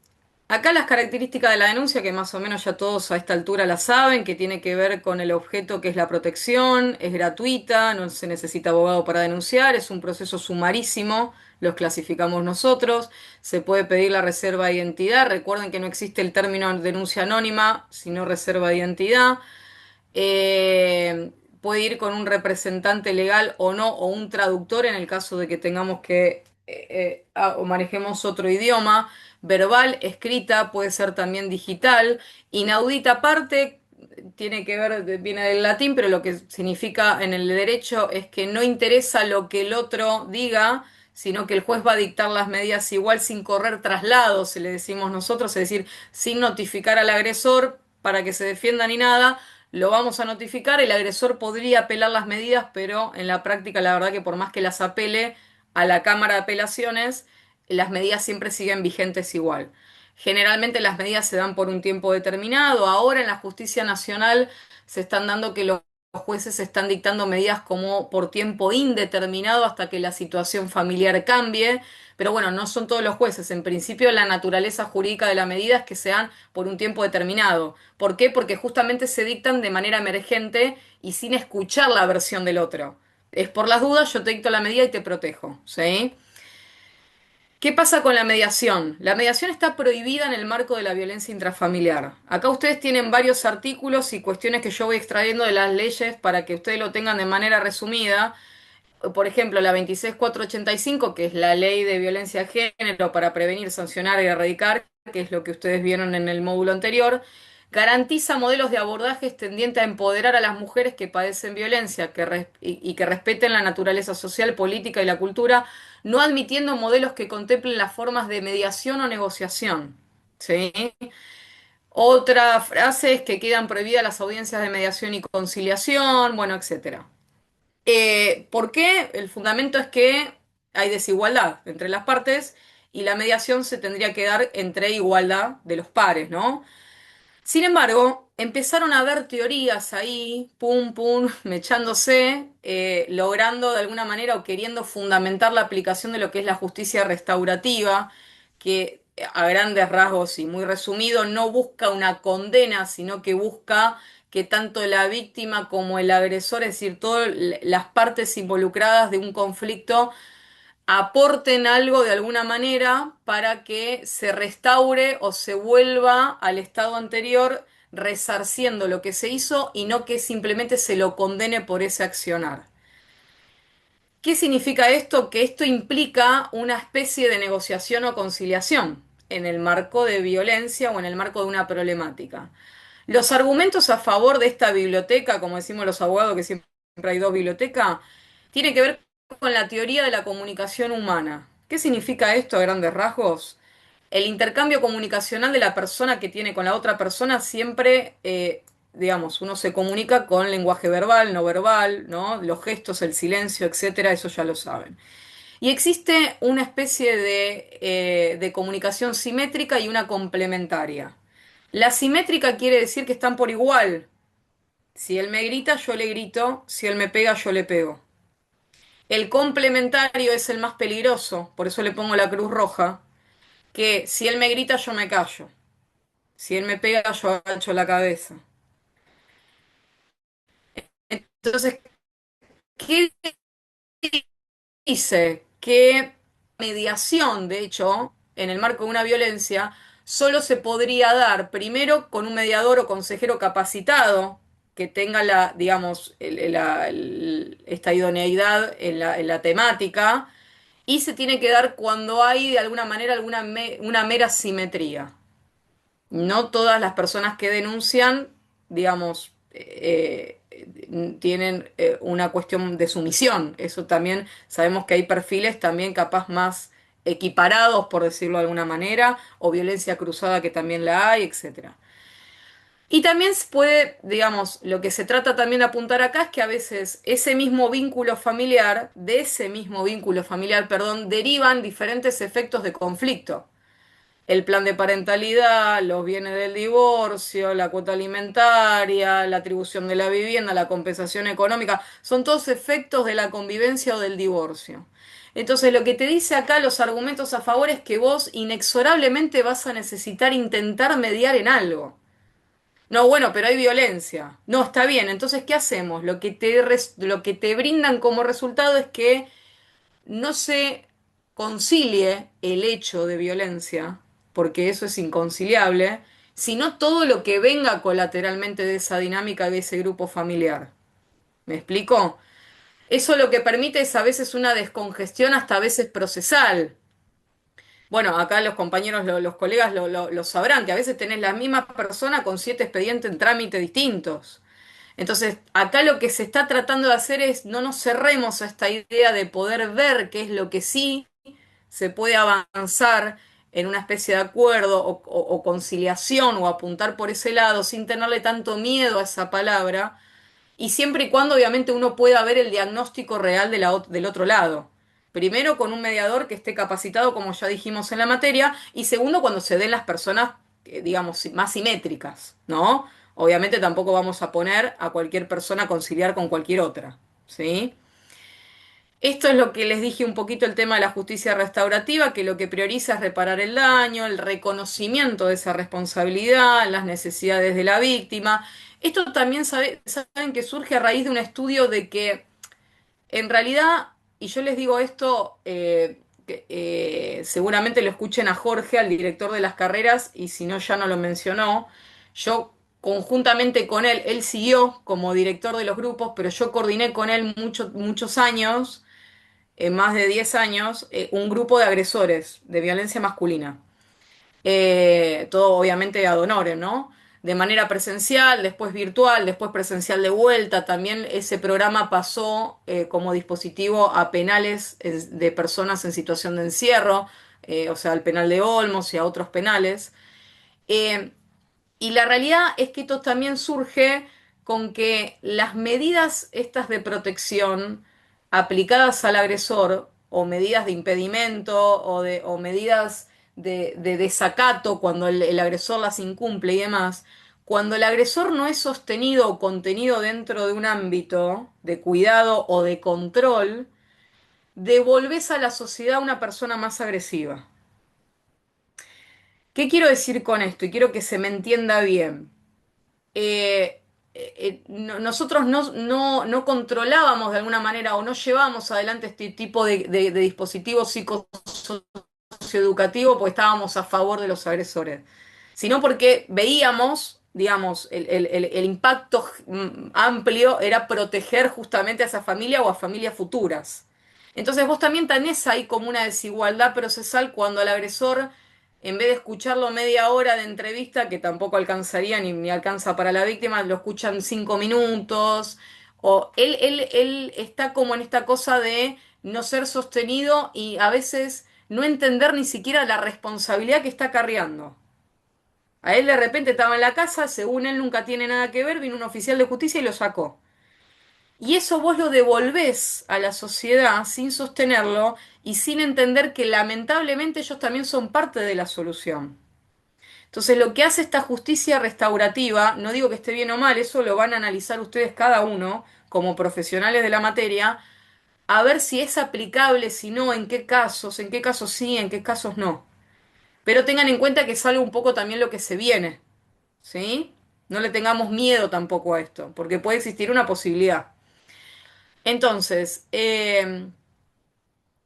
acá las características de la denuncia, que más o menos ya todos a esta altura la saben, que tiene que ver con el objeto que es la protección, es gratuita, no se necesita abogado para denunciar, es un proceso sumarísimo, los clasificamos nosotros, se puede pedir la reserva de identidad, recuerden que no existe el término denuncia anónima, sino reserva de identidad. Eh, Puede ir con un representante legal o no, o un traductor en el caso de que tengamos que o manejemos otro idioma, verbal, escrita, puede ser también digital, inaudita aparte, tiene que ver, viene del latín, pero lo que significa en el derecho es que no interesa lo que el otro diga, sino que el juez va a dictar las medidas igual sin correr traslados, se le decimos nosotros, es decir, sin notificar al agresor para que se defienda ni nada, lo vamos a notificar, el agresor podría apelar las medidas, pero en la práctica la verdad que por más que las apele a la Cámara de Apelaciones, las medidas siempre siguen vigentes igual. Generalmente las medidas se dan por un tiempo determinado. Ahora en la justicia nacional se están dando que los jueces están dictando medidas como por tiempo indeterminado hasta que la situación familiar cambie. Pero bueno, no son todos los jueces. En principio la naturaleza jurídica de la medida es que sean por un tiempo determinado. ¿Por qué? Porque justamente se dictan de manera emergente y sin escuchar la versión del otro. Es por las dudas, yo te dicto la medida y te protejo, ¿sí? ¿Qué pasa con la mediación? La mediación está prohibida en el marco de la violencia intrafamiliar. Acá ustedes tienen varios artículos y cuestiones que yo voy extrayendo de las leyes para que ustedes lo tengan de manera resumida. Por ejemplo, la 26485, que es la ley de violencia de género para prevenir, sancionar y erradicar, que es lo que ustedes vieron en el módulo anterior, garantiza modelos de abordajes tendientes a empoderar a las mujeres que padecen violencia y que respeten la naturaleza social, política y la cultura, no admitiendo modelos que contemplen las formas de mediación o negociación. ¿Sí? Otra frase es que quedan prohibidas las audiencias de mediación y conciliación, bueno, etcétera. ¿Por qué? El fundamento es que hay desigualdad entre las partes y la mediación se tendría que dar entre igualdad de los pares, ¿no? Sin embargo, empezaron a haber teorías ahí, pum, pum, mechándose, logrando de alguna manera o queriendo fundamentar la aplicación de lo que es la justicia restaurativa, que a grandes rasgos y muy resumido no busca una condena, sino que busca que tanto la víctima como el agresor, es decir, todas las partes involucradas de un conflicto, aporten algo de alguna manera para que se restaure o se vuelva al estado anterior resarciendo lo que se hizo y no que simplemente se lo condene por ese accionar. ¿Qué significa esto? Que esto implica una especie de negociación o conciliación en el marco de violencia o en el marco de una problemática. Los argumentos a favor de esta biblioteca, como decimos los abogados que siempre hay dos bibliotecas, tienen que ver con la teoría de la comunicación humana. ¿Qué significa esto a grandes rasgos? El intercambio comunicacional de la persona que tiene con la otra persona siempre, digamos, uno se comunica con lenguaje verbal, no verbal, ¿no? Los gestos, el silencio, etcétera, eso ya lo saben. Y existe una especie de comunicación simétrica y una complementaria. La simétrica quiere decir que están por igual, Si él me grita, yo le grito. Si él me pega, yo le pego. El complementario es el más peligroso, por eso le pongo la cruz roja, que si él me grita, yo me callo. Si él me pega, yo agacho la cabeza. Entonces, ¿qué dice? Que mediación, de hecho, en el marco de una violencia, solo se podría dar primero con un mediador o consejero capacitado que tenga la, digamos, esta idoneidad en la temática, y se tiene que dar cuando hay de alguna manera una mera simetría. No todas las personas que denuncian, digamos, tienen una cuestión de sumisión. Eso también sabemos que hay perfiles también capaz más equiparados, por decirlo de alguna manera, o violencia cruzada que también la hay, etcétera. Y también se puede, digamos, lo que se trata también de apuntar acá es que a veces ese mismo vínculo familiar, de ese mismo vínculo familiar, perdón, derivan diferentes efectos de conflicto. El plan de parentalidad, los bienes del divorcio, la cuota alimentaria, la atribución de la vivienda, la compensación económica, son todos efectos de la convivencia o del divorcio. Entonces, lo que te dice acá los argumentos a favor es que vos inexorablemente vas a necesitar intentar mediar en algo. No, bueno, pero hay violencia. No, está bien. Entonces, ¿qué hacemos? Lo que te brindan como resultado es que no se concilie el hecho de violencia, porque eso es inconciliable, sino todo lo que venga colateralmente de esa dinámica de ese grupo familiar. ¿Me explico? Eso lo que permite es a veces una descongestión, hasta a veces procesal. Bueno, acá los compañeros, los colegas lo sabrán, que a veces tenés la misma persona con 7 expedientes en trámite distintos. Entonces, acá lo que se está tratando de hacer es no nos cerremos a esta idea de poder ver qué es lo que sí se puede avanzar en una especie de acuerdo o conciliación o apuntar por ese lado sin tenerle tanto miedo a esa palabra, y siempre y cuando obviamente uno pueda ver el diagnóstico real del otro lado. Primero con un mediador que esté capacitado, como ya dijimos en la materia, y segundo cuando se den las personas, digamos, más simétricas, ¿no? Obviamente tampoco vamos a poner a cualquier persona a conciliar con cualquier otra, ¿sí? Esto es lo que les dije un poquito el tema de la justicia restaurativa, que lo que prioriza es reparar el daño, el reconocimiento de esa responsabilidad, las necesidades de la víctima. Esto también saben que surge a raíz de un estudio de que en realidad, y yo les digo esto, seguramente lo escuchen a Jorge, al director de las carreras, y si no ya no lo mencionó, yo conjuntamente con él, él siguió como director de los grupos, pero yo coordiné con él muchos años, más de 10 años, un grupo de agresores de violencia masculina. Todo obviamente ad honorem, ¿no? De manera presencial, después virtual, después presencial de vuelta. También ese programa pasó como dispositivo a penales de personas en situación de encierro, o sea, al penal de Olmos y a otros penales. Eh, y la realidad es que esto también surge con que las medidas estas de protección aplicadas al agresor, o medidas de impedimento, o medidas de desacato cuando el agresor las incumple y demás, cuando el agresor no es sostenido o contenido dentro de un ámbito de cuidado o de control, devolves a la sociedad una persona más agresiva. ¿Qué quiero decir con esto? Y quiero que se me entienda bien. Nosotros no controlábamos de alguna manera o no llevábamos adelante este tipo de dispositivo psicosocioeducativo porque estábamos a favor de los agresores, sino porque veíamos, digamos, el impacto amplio era proteger justamente a esa familia o a familias futuras. Entonces vos también tenés ahí como una desigualdad procesal cuando al agresor, en vez de escucharlo media hora de entrevista, que tampoco alcanzaría ni alcanza para la víctima, lo escuchan 5 minutos, o él está como en esta cosa de no ser sostenido y a veces no entender ni siquiera la responsabilidad que está acarreando. A él de repente estaba en la casa, según él nunca tiene nada que ver, vino un oficial de justicia y lo sacó. Y eso vos lo devolvés a la sociedad sin sostenerlo y sin entender que lamentablemente ellos también son parte de la solución. Entonces, lo que hace esta justicia restaurativa, no digo que esté bien o mal, eso lo van a analizar ustedes cada uno como profesionales de la materia, a ver si es aplicable, si no, en qué casos sí, en qué casos no. Pero tengan en cuenta que es algo un poco también lo que se viene, ¿sí? No le tengamos miedo tampoco a esto, porque puede existir una posibilidad. Entonces,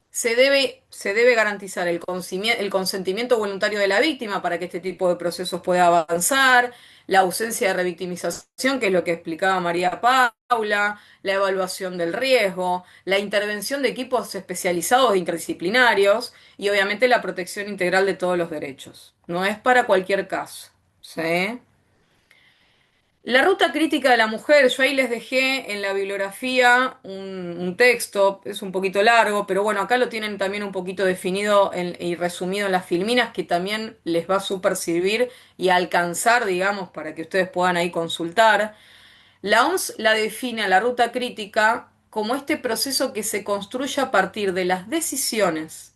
se debe garantizar el consentimiento voluntario de la víctima para que este tipo de procesos pueda avanzar, la ausencia de revictimización, que es lo que explicaba María Paula, la evaluación del riesgo, la intervención de equipos especializados e interdisciplinarios y obviamente la protección integral de todos los derechos. No es para cualquier caso, ¿sí? La ruta crítica de la mujer, yo ahí les dejé en la bibliografía un texto, es un poquito largo, pero bueno, acá lo tienen también un poquito definido y resumido en las filminas, que también les va a súper servir y alcanzar, digamos, para que ustedes puedan ahí consultar. La OMS la define a la ruta crítica como este proceso que se construye a partir de las decisiones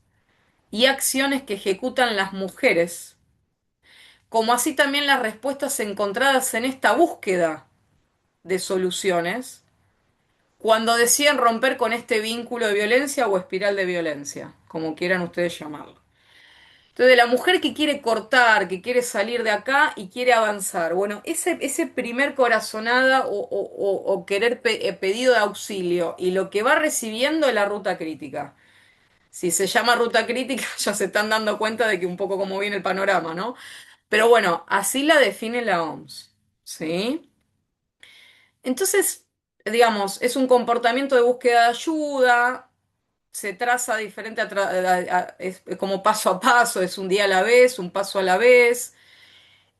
y acciones que ejecutan las mujeres, como así también las respuestas encontradas en esta búsqueda de soluciones cuando deciden romper con este vínculo de violencia o espiral de violencia, como quieran ustedes llamarlo. Entonces, la mujer que quiere cortar, que quiere salir de acá y quiere avanzar. Bueno, ese primer corazonada o querer pedido de auxilio y lo que va recibiendo es la ruta crítica. Si se llama ruta crítica, ya se están dando cuenta de que un poco cómo viene el panorama, ¿no? Pero bueno, así la define la OMS, ¿sí? Entonces, digamos, es un comportamiento de búsqueda de ayuda, se traza diferente, es como paso a paso, es un día a la vez, un paso a la vez.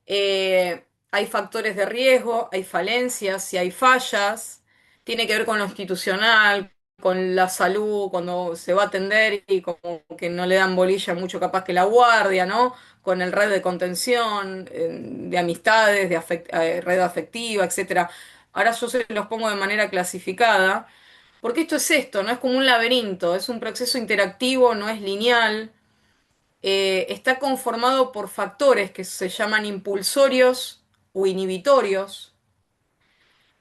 Hay factores de riesgo, hay falencias, si hay fallas, tiene que ver con lo institucional, con la salud, cuando se va a atender y como que no le dan bolilla mucho capaz que la guardia, ¿no? Con el red de contención, de amistades, red afectiva, etcétera. Ahora yo se los pongo de manera clasificada, porque esto es esto, no es como un laberinto, es un proceso interactivo, no es lineal, está conformado por factores que se llaman impulsorios o inhibitorios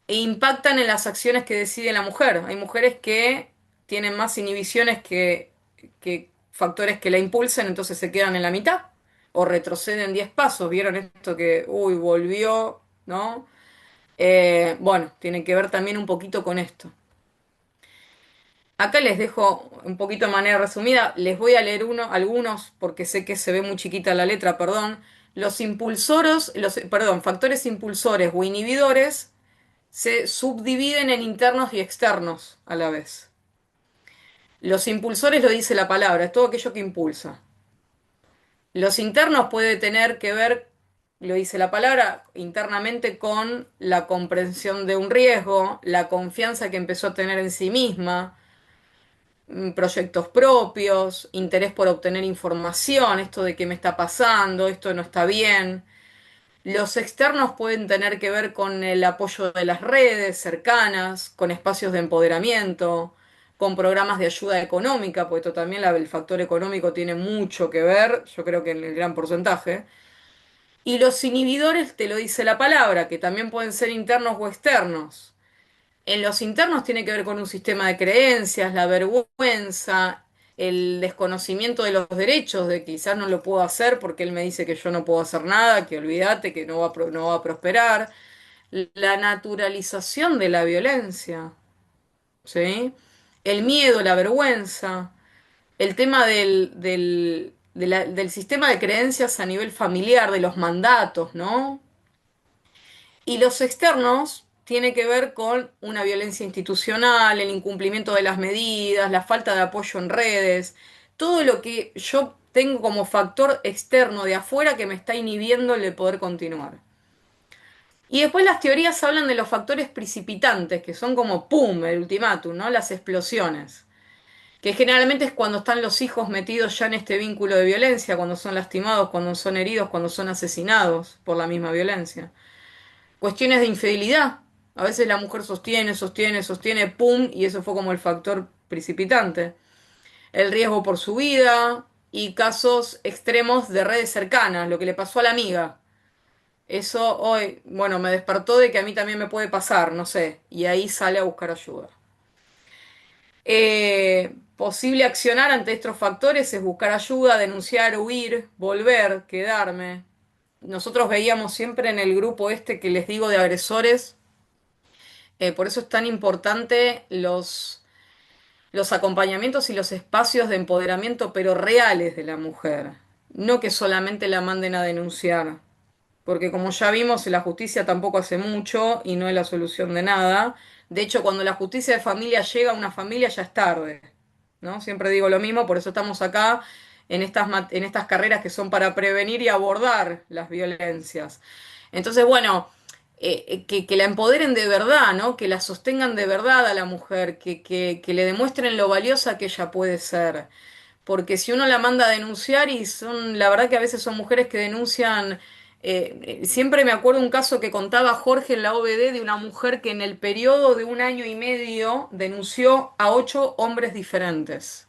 e impactan en las acciones que decide la mujer. Hay mujeres que tienen más inhibiciones que factores que la impulsen, entonces se quedan en la mitad o retroceden 10 pasos. ¿Vieron esto que, uy, volvió, ¿no? Bueno, tiene que ver también un poquito con esto. Acá les dejo un poquito de manera resumida, les voy a leer algunos porque sé que se ve muy chiquita la letra, perdón. Factores impulsores o inhibidores se subdividen en internos y externos a la vez. Los impulsores lo dice la palabra, es todo aquello que impulsa. Los internos puede tener que ver, lo dice la palabra, internamente con la comprensión de un riesgo, la confianza que empezó a tener en sí misma, proyectos propios, interés por obtener información, esto de qué me está pasando, esto no está bien. Los externos pueden tener que ver con el apoyo de las redes cercanas, con espacios de empoderamiento, con programas de ayuda económica, porque esto también el factor económico tiene mucho que ver, yo creo que en el gran porcentaje. Y los inhibidores, te lo dice la palabra, que también pueden ser internos o externos. En los internos tiene que ver con un sistema de creencias, la vergüenza, el desconocimiento de los derechos, de que quizás no lo puedo hacer porque él me dice que yo no puedo hacer nada, que olvídate, que no va a prosperar. La naturalización de la violencia, ¿sí? El miedo, la vergüenza, el tema del sistema de creencias a nivel familiar, de los mandatos, ¿no? Y los externos tiene que ver con una violencia institucional, el incumplimiento de las medidas, la falta de apoyo en redes, todo lo que yo tengo como factor externo de afuera que me está inhibiendo el de poder continuar. Y después las teorías hablan de los factores precipitantes, que son como ¡pum! El ultimátum, ¿no? Las explosiones. Que generalmente es cuando están los hijos metidos ya en este vínculo de violencia, cuando son lastimados, cuando son heridos, cuando son asesinados por la misma violencia. Cuestiones de infidelidad. A veces la mujer sostiene, pum, y eso fue como el factor precipitante. El riesgo por su vida, y casos extremos de redes cercanas, lo que le pasó a la amiga. Eso hoy, bueno, me despertó de que a mí también me puede pasar, no sé, y ahí sale a buscar ayuda. Posible accionar ante estos factores es buscar ayuda, denunciar, huir, volver, quedarme. Nosotros veíamos siempre en el grupo este que les digo de agresores, por eso es tan importante los acompañamientos y los espacios de empoderamiento, pero reales de la mujer, no que solamente la manden a denunciar, porque como ya vimos, la justicia tampoco hace mucho y no es la solución de nada. De hecho, cuando la justicia de familia llega a una familia ya es tarde, ¿no? Siempre digo lo mismo, por eso estamos acá en estas carreras que son para prevenir y abordar las violencias. Entonces, bueno, que la empoderen de verdad, ¿no? Que la sostengan de verdad a la mujer, que le demuestren lo valiosa que ella puede ser. Porque si uno la manda a denunciar y son, la verdad que a veces son mujeres que denuncian, siempre me acuerdo un caso que contaba Jorge en la OBD de una mujer que en el periodo de 1 año y medio denunció a 8 hombres diferentes.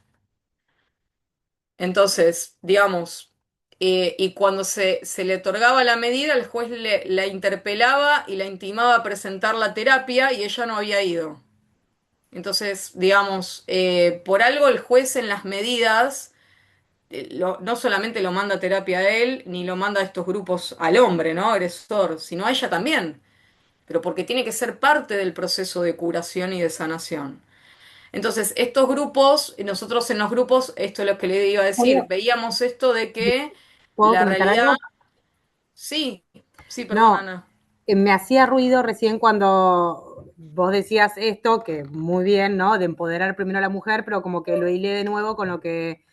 Entonces, digamos, y cuando se le otorgaba la medida, el juez la interpelaba y la intimaba a presentar la terapia y ella no había ido. Entonces, digamos, por algo el juez en las medidas no solamente lo manda a terapia a él, ni lo manda a estos grupos al hombre, ¿no? Agresor, sino a ella también, pero porque tiene que ser parte del proceso de curación y de sanación. Entonces, estos grupos, nosotros en los grupos, esto es lo que le iba a decir, Obvio. veíamos esto de que ¿Puedo la comentar realidad, algo? sí, sí, perdón, No, Ana. me hacía ruido recién cuando vos decías esto, que muy bien, ¿no? De empoderar primero a la mujer, pero como que lo hilé de nuevo con lo que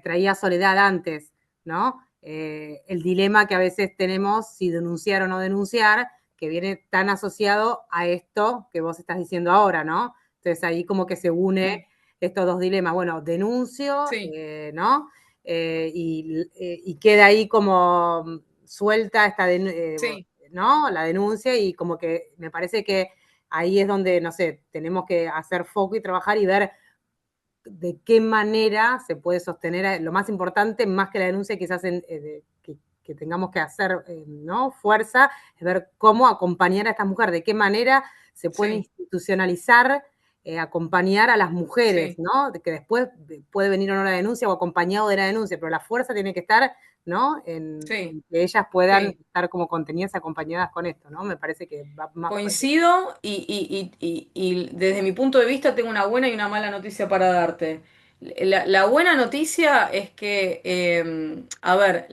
traía Soledad antes, ¿no? El dilema que a veces tenemos si denunciar o no denunciar, que viene tan asociado a esto que vos estás diciendo ahora, ¿no? Entonces ahí como que se une Sí, estos dos dilemas. Bueno, denuncio, sí, ¿no? Y queda ahí como suelta esta, sí, ¿no? La denuncia y como que me parece que ahí es donde, no sé, tenemos que hacer foco y trabajar y ver de qué manera se puede sostener, lo más importante, más que la denuncia, quizás que tengamos que hacer, ¿no? Fuerza, es ver cómo acompañar a estas mujeres, de qué manera se puede sí, institucionalizar, acompañar a las mujeres, sí, ¿no? De que después puede venir o no la denuncia o acompañado de la denuncia, pero la fuerza tiene que estar, ¿no? sí, En que ellas puedan sí. estar como contenidas, acompañadas con esto, ¿no? Me parece que va más por ahí. Coincido y desde mi punto de vista tengo una buena y una mala noticia para darte. La buena noticia es que, a ver,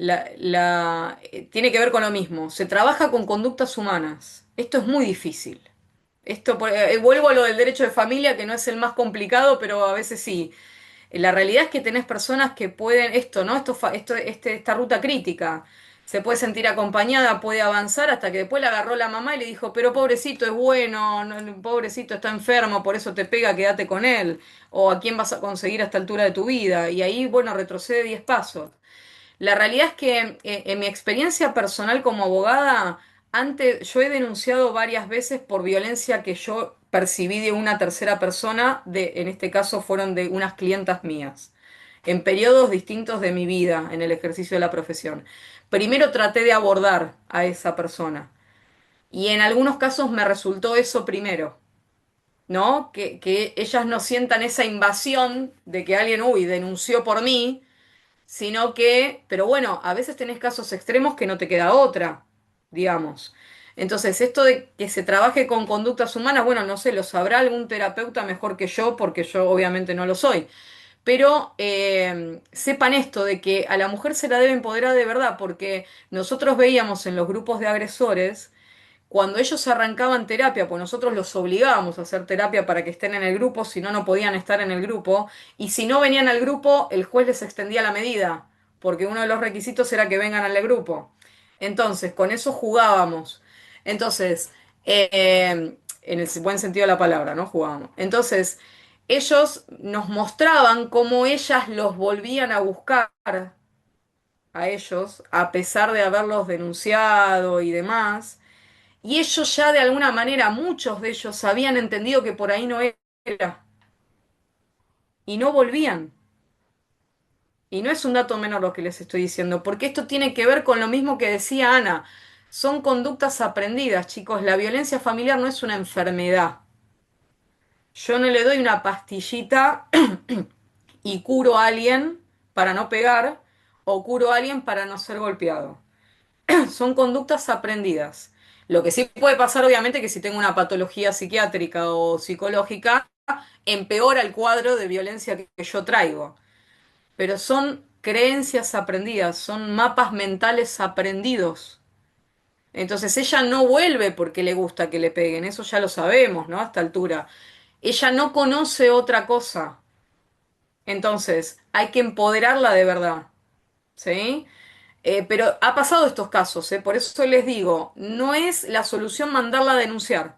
tiene que ver con lo mismo. Se trabaja con conductas humanas. Esto es muy difícil. Vuelvo a lo del derecho de familia, que no es el más complicado, pero a veces sí. La realidad es que tenés personas que pueden, esto, ¿no? Esta ruta crítica. Se puede sentir acompañada, puede avanzar hasta que después la agarró la mamá y le dijo, pero pobrecito es bueno, pobrecito está enfermo, por eso te pega, quédate con él. O a quién vas a conseguir a esta altura de tu vida. Y ahí, bueno, retrocede 10 pasos. La realidad es que en mi experiencia personal como abogada, antes yo he denunciado varias veces por violencia que yo percibí de una tercera persona, en este caso fueron de unas clientas mías, en periodos distintos de mi vida en el ejercicio de la profesión. Primero traté de abordar a esa persona y en algunos casos me resultó eso primero. ¿No? Que ellas no sientan esa invasión de que alguien, uy, denunció por mí, sino que, pero bueno, a veces tenés casos extremos que no te queda otra, digamos. Entonces, esto de que se trabaje con conductas humanas, bueno, no sé, lo sabrá algún terapeuta mejor que yo, porque yo obviamente no lo soy. Pero sepan esto, de que a la mujer se la debe empoderar de verdad, porque nosotros veíamos en los grupos de agresores cuando ellos arrancaban terapia, pues nosotros los obligábamos a hacer terapia para que estén en el grupo, si no, no podían estar en el grupo, y si no venían al grupo, el juez les extendía la medida, porque uno de los requisitos era que vengan al grupo. Entonces, con eso jugábamos. Entonces, en el buen sentido de la palabra, ¿no? Jugábamos. Entonces, ellos nos mostraban cómo ellas los volvían a buscar a ellos, a pesar de haberlos denunciado y demás. Y ellos ya de alguna manera, muchos de ellos habían entendido que por ahí no era y no volvían. Y no es un dato menor lo que les estoy diciendo, porque esto tiene que ver con lo mismo que decía Ana. Son conductas aprendidas, chicos. La violencia familiar no es una enfermedad. Yo no le doy una pastillita y curo a alguien para no pegar o curo a alguien para no ser golpeado. Son conductas aprendidas. Lo que sí puede pasar, obviamente, que si tengo una patología psiquiátrica o psicológica, empeora el cuadro de violencia que yo traigo. Pero son creencias aprendidas, son mapas mentales aprendidos. Entonces ella no vuelve porque le gusta que le peguen, eso ya lo sabemos, ¿no? A esta altura. Ella no conoce otra cosa. Entonces hay que empoderarla de verdad, ¿sí? Pero ha pasado estos casos, ¿eh? Por eso les digo, no es la solución mandarla a denunciar.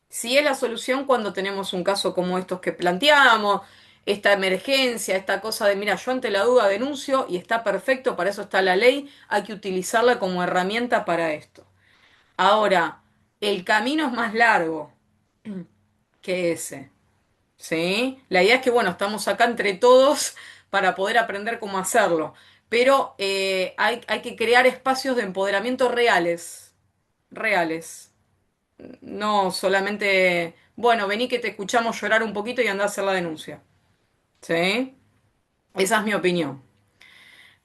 Sí es la solución cuando tenemos un caso como estos que planteamos, esta emergencia, esta cosa de, mira, yo ante la duda denuncio y está perfecto, para eso está la ley, hay que utilizarla como herramienta para esto. Ahora, el camino es más largo que ese, ¿sí? La idea es que, bueno, estamos acá entre todos para poder aprender cómo hacerlo, pero hay que crear espacios de empoderamiento reales, reales. No solamente, bueno, vení que te escuchamos llorar un poquito y andá a hacer la denuncia. ¿Sí? Esa es mi opinión.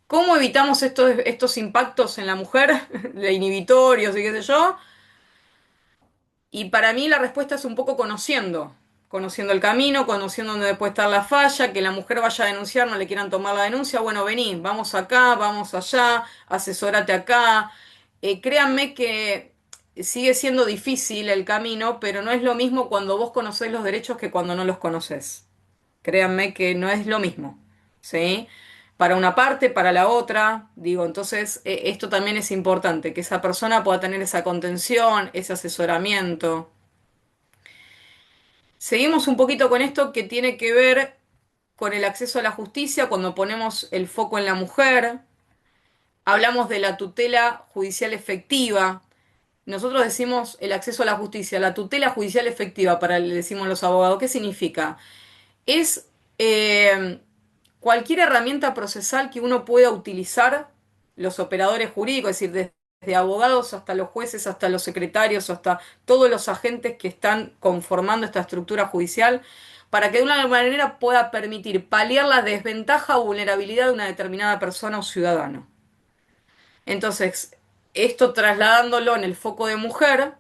¿Cómo evitamos estos impactos en la mujer, de inhibitorios y qué sé yo? Y para mí la respuesta es un poco conociendo. Conociendo el camino, conociendo dónde puede estar la falla, que la mujer vaya a denunciar, no le quieran tomar la denuncia. Bueno, vení, vamos acá, vamos allá, asesórate acá. Créanme que sigue siendo difícil el camino, pero no es lo mismo cuando vos conocés los derechos que cuando no los conocés. Créanme que no es lo mismo, ¿sí? Para una parte, para la otra, digo, entonces esto también es importante, que esa persona pueda tener esa contención, ese asesoramiento. Seguimos un poquito con esto que tiene que ver con el acceso a la justicia cuando ponemos el foco en la mujer. Hablamos de la tutela judicial efectiva. Nosotros decimos el acceso a la justicia, la tutela judicial efectiva, para le decimos los abogados. ¿Qué significa? Es cualquier herramienta procesal que uno pueda utilizar, los operadores jurídicos, es decir, desde abogados hasta los jueces, hasta los secretarios, hasta todos los agentes que están conformando esta estructura judicial, para que de una manera pueda permitir paliar la desventaja o vulnerabilidad de una determinada persona o ciudadano. Entonces, esto trasladándolo en el foco de mujer,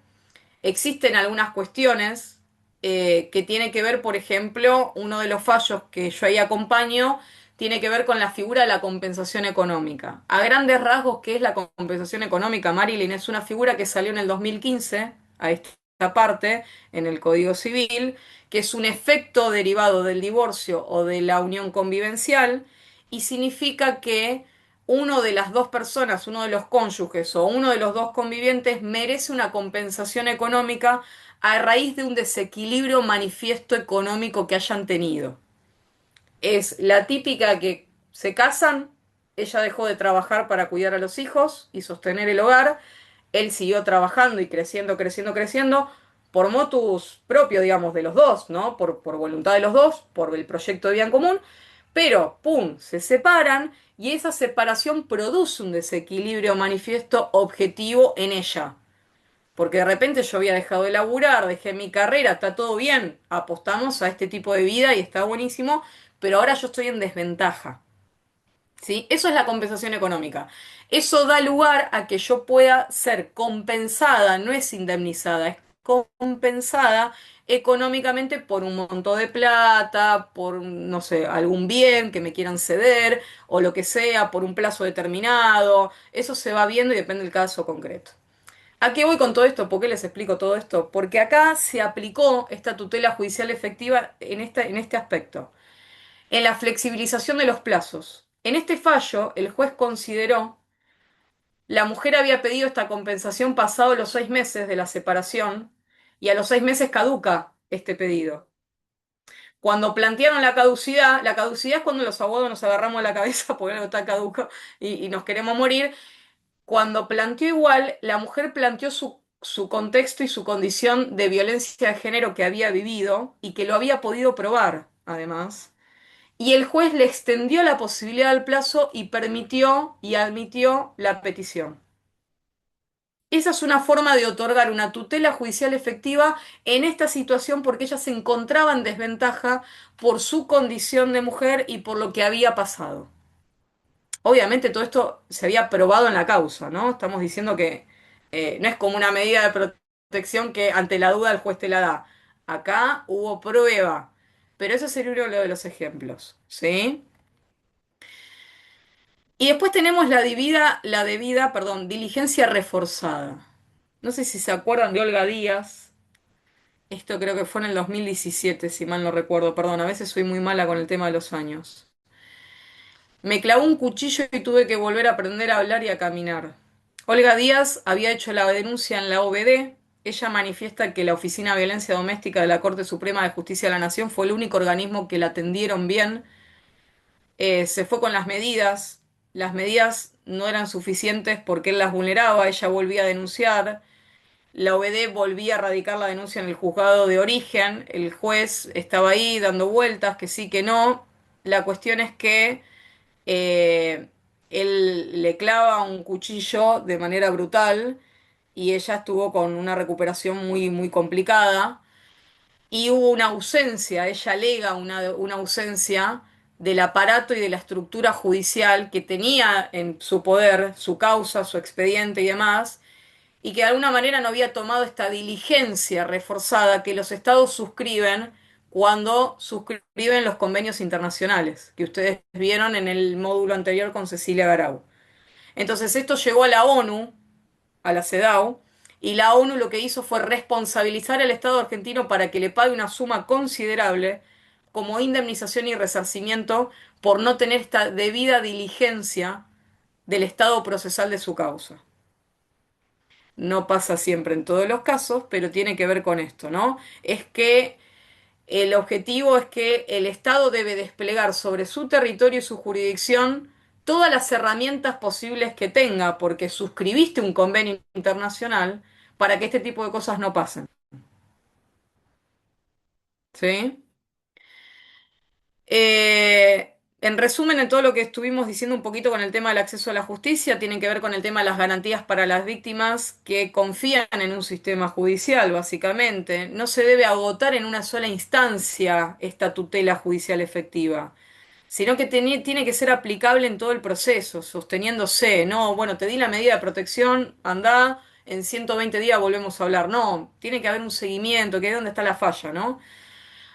existen algunas cuestiones que tiene que ver, por ejemplo, uno de los fallos que yo ahí acompaño tiene que ver con la figura de la compensación económica. A grandes rasgos, ¿qué es la compensación económica, Marilyn? Es una figura que salió en el 2015, a esta parte, en el Código Civil, que es un efecto derivado del divorcio o de la unión convivencial y significa que uno de las dos personas, uno de los cónyuges o uno de los dos convivientes merece una compensación económica a raíz de un desequilibrio manifiesto económico que hayan tenido. Es la típica que se casan, ella dejó de trabajar para cuidar a los hijos y sostener el hogar, él siguió trabajando y creciendo, creciendo, creciendo, por motus propio, digamos, de los dos, ¿no? Por voluntad de los dos, por el proyecto de vida en común, pero, ¡pum!, se separan y esa separación produce un desequilibrio manifiesto objetivo en ella. Porque de repente yo había dejado de laburar, dejé mi carrera, está todo bien, apostamos a este tipo de vida y está buenísimo, pero ahora yo estoy en desventaja. ¿Sí? Eso es la compensación económica. Eso da lugar a que yo pueda ser compensada, no es indemnizada, es compensada económicamente por un monto de plata, por, no sé, algún bien que me quieran ceder o lo que sea, por un plazo determinado. Eso se va viendo y depende del caso concreto. ¿A qué voy con todo esto? ¿Por qué les explico todo esto? Porque acá se aplicó esta tutela judicial efectiva en este aspecto, en la flexibilización de los plazos. En este fallo, el juez consideró la mujer había pedido esta compensación pasado los 6 meses de la separación y a los 6 meses caduca este pedido. Cuando plantearon la caducidad es cuando los abogados nos agarramos la cabeza porque algo está caduco y nos queremos morir. Cuando planteó igual, la mujer planteó su contexto y su condición de violencia de género que había vivido y que lo había podido probar, además. y el juez le extendió la posibilidad del plazo y permitió y admitió la petición. Esa es una forma de otorgar una tutela judicial efectiva en esta situación porque ella se encontraba en desventaja por su condición de mujer y por lo que había pasado. Obviamente todo esto se había probado en la causa, ¿no? Estamos diciendo que no es como una medida de protección que ante la duda el juez te la da. Acá hubo prueba, pero eso sería uno de los ejemplos, ¿sí? Y después tenemos perdón, diligencia reforzada. No sé si se acuerdan de Olga Díaz. Esto creo que fue en el 2017, si mal no recuerdo. Perdón, a veces soy muy mala con el tema de los años. Me clavó un cuchillo y tuve que volver a aprender a hablar y a caminar. Olga Díaz había hecho la denuncia en la OBD. Ella manifiesta que la Oficina de Violencia Doméstica de la Corte Suprema de Justicia de la Nación fue el único organismo que la atendieron bien. Se fue con las medidas. Las medidas no eran suficientes porque él las vulneraba. Ella volvía a denunciar. La OBD volvía a radicar la denuncia en el juzgado de origen. El juez estaba ahí dando vueltas, que sí, que no. La cuestión es que eh, él le clava un cuchillo de manera brutal y ella estuvo con una recuperación muy, muy complicada. Y hubo una ausencia, ella alega una ausencia del aparato y de la estructura judicial que tenía en su poder su causa, su expediente y demás, y que de alguna manera no había tomado esta diligencia reforzada que los estados suscriben cuando suscriben los convenios internacionales, que ustedes vieron en el módulo anterior con Cecilia Garau. Entonces esto llegó a la ONU, a la CEDAW, y la ONU lo que hizo fue responsabilizar al Estado argentino para que le pague una suma considerable como indemnización y resarcimiento por no tener esta debida diligencia del estado procesal de su causa. No pasa siempre en todos los casos, pero tiene que ver con esto, ¿no? Es que el objetivo es que el Estado debe desplegar sobre su territorio y su jurisdicción todas las herramientas posibles que tenga, porque suscribiste un convenio internacional para que este tipo de cosas no pasen. ¿Sí? En resumen, en todo lo que estuvimos diciendo un poquito con el tema del acceso a la justicia, tienen que ver con el tema de las garantías para las víctimas que confían en un sistema judicial, básicamente. No se debe agotar en una sola instancia esta tutela judicial efectiva, sino que tiene que ser aplicable en todo el proceso, sosteniéndose. No, bueno, te di la medida de protección, andá, en 120 días volvemos a hablar. No, tiene que haber un seguimiento, que es donde está la falla, ¿no?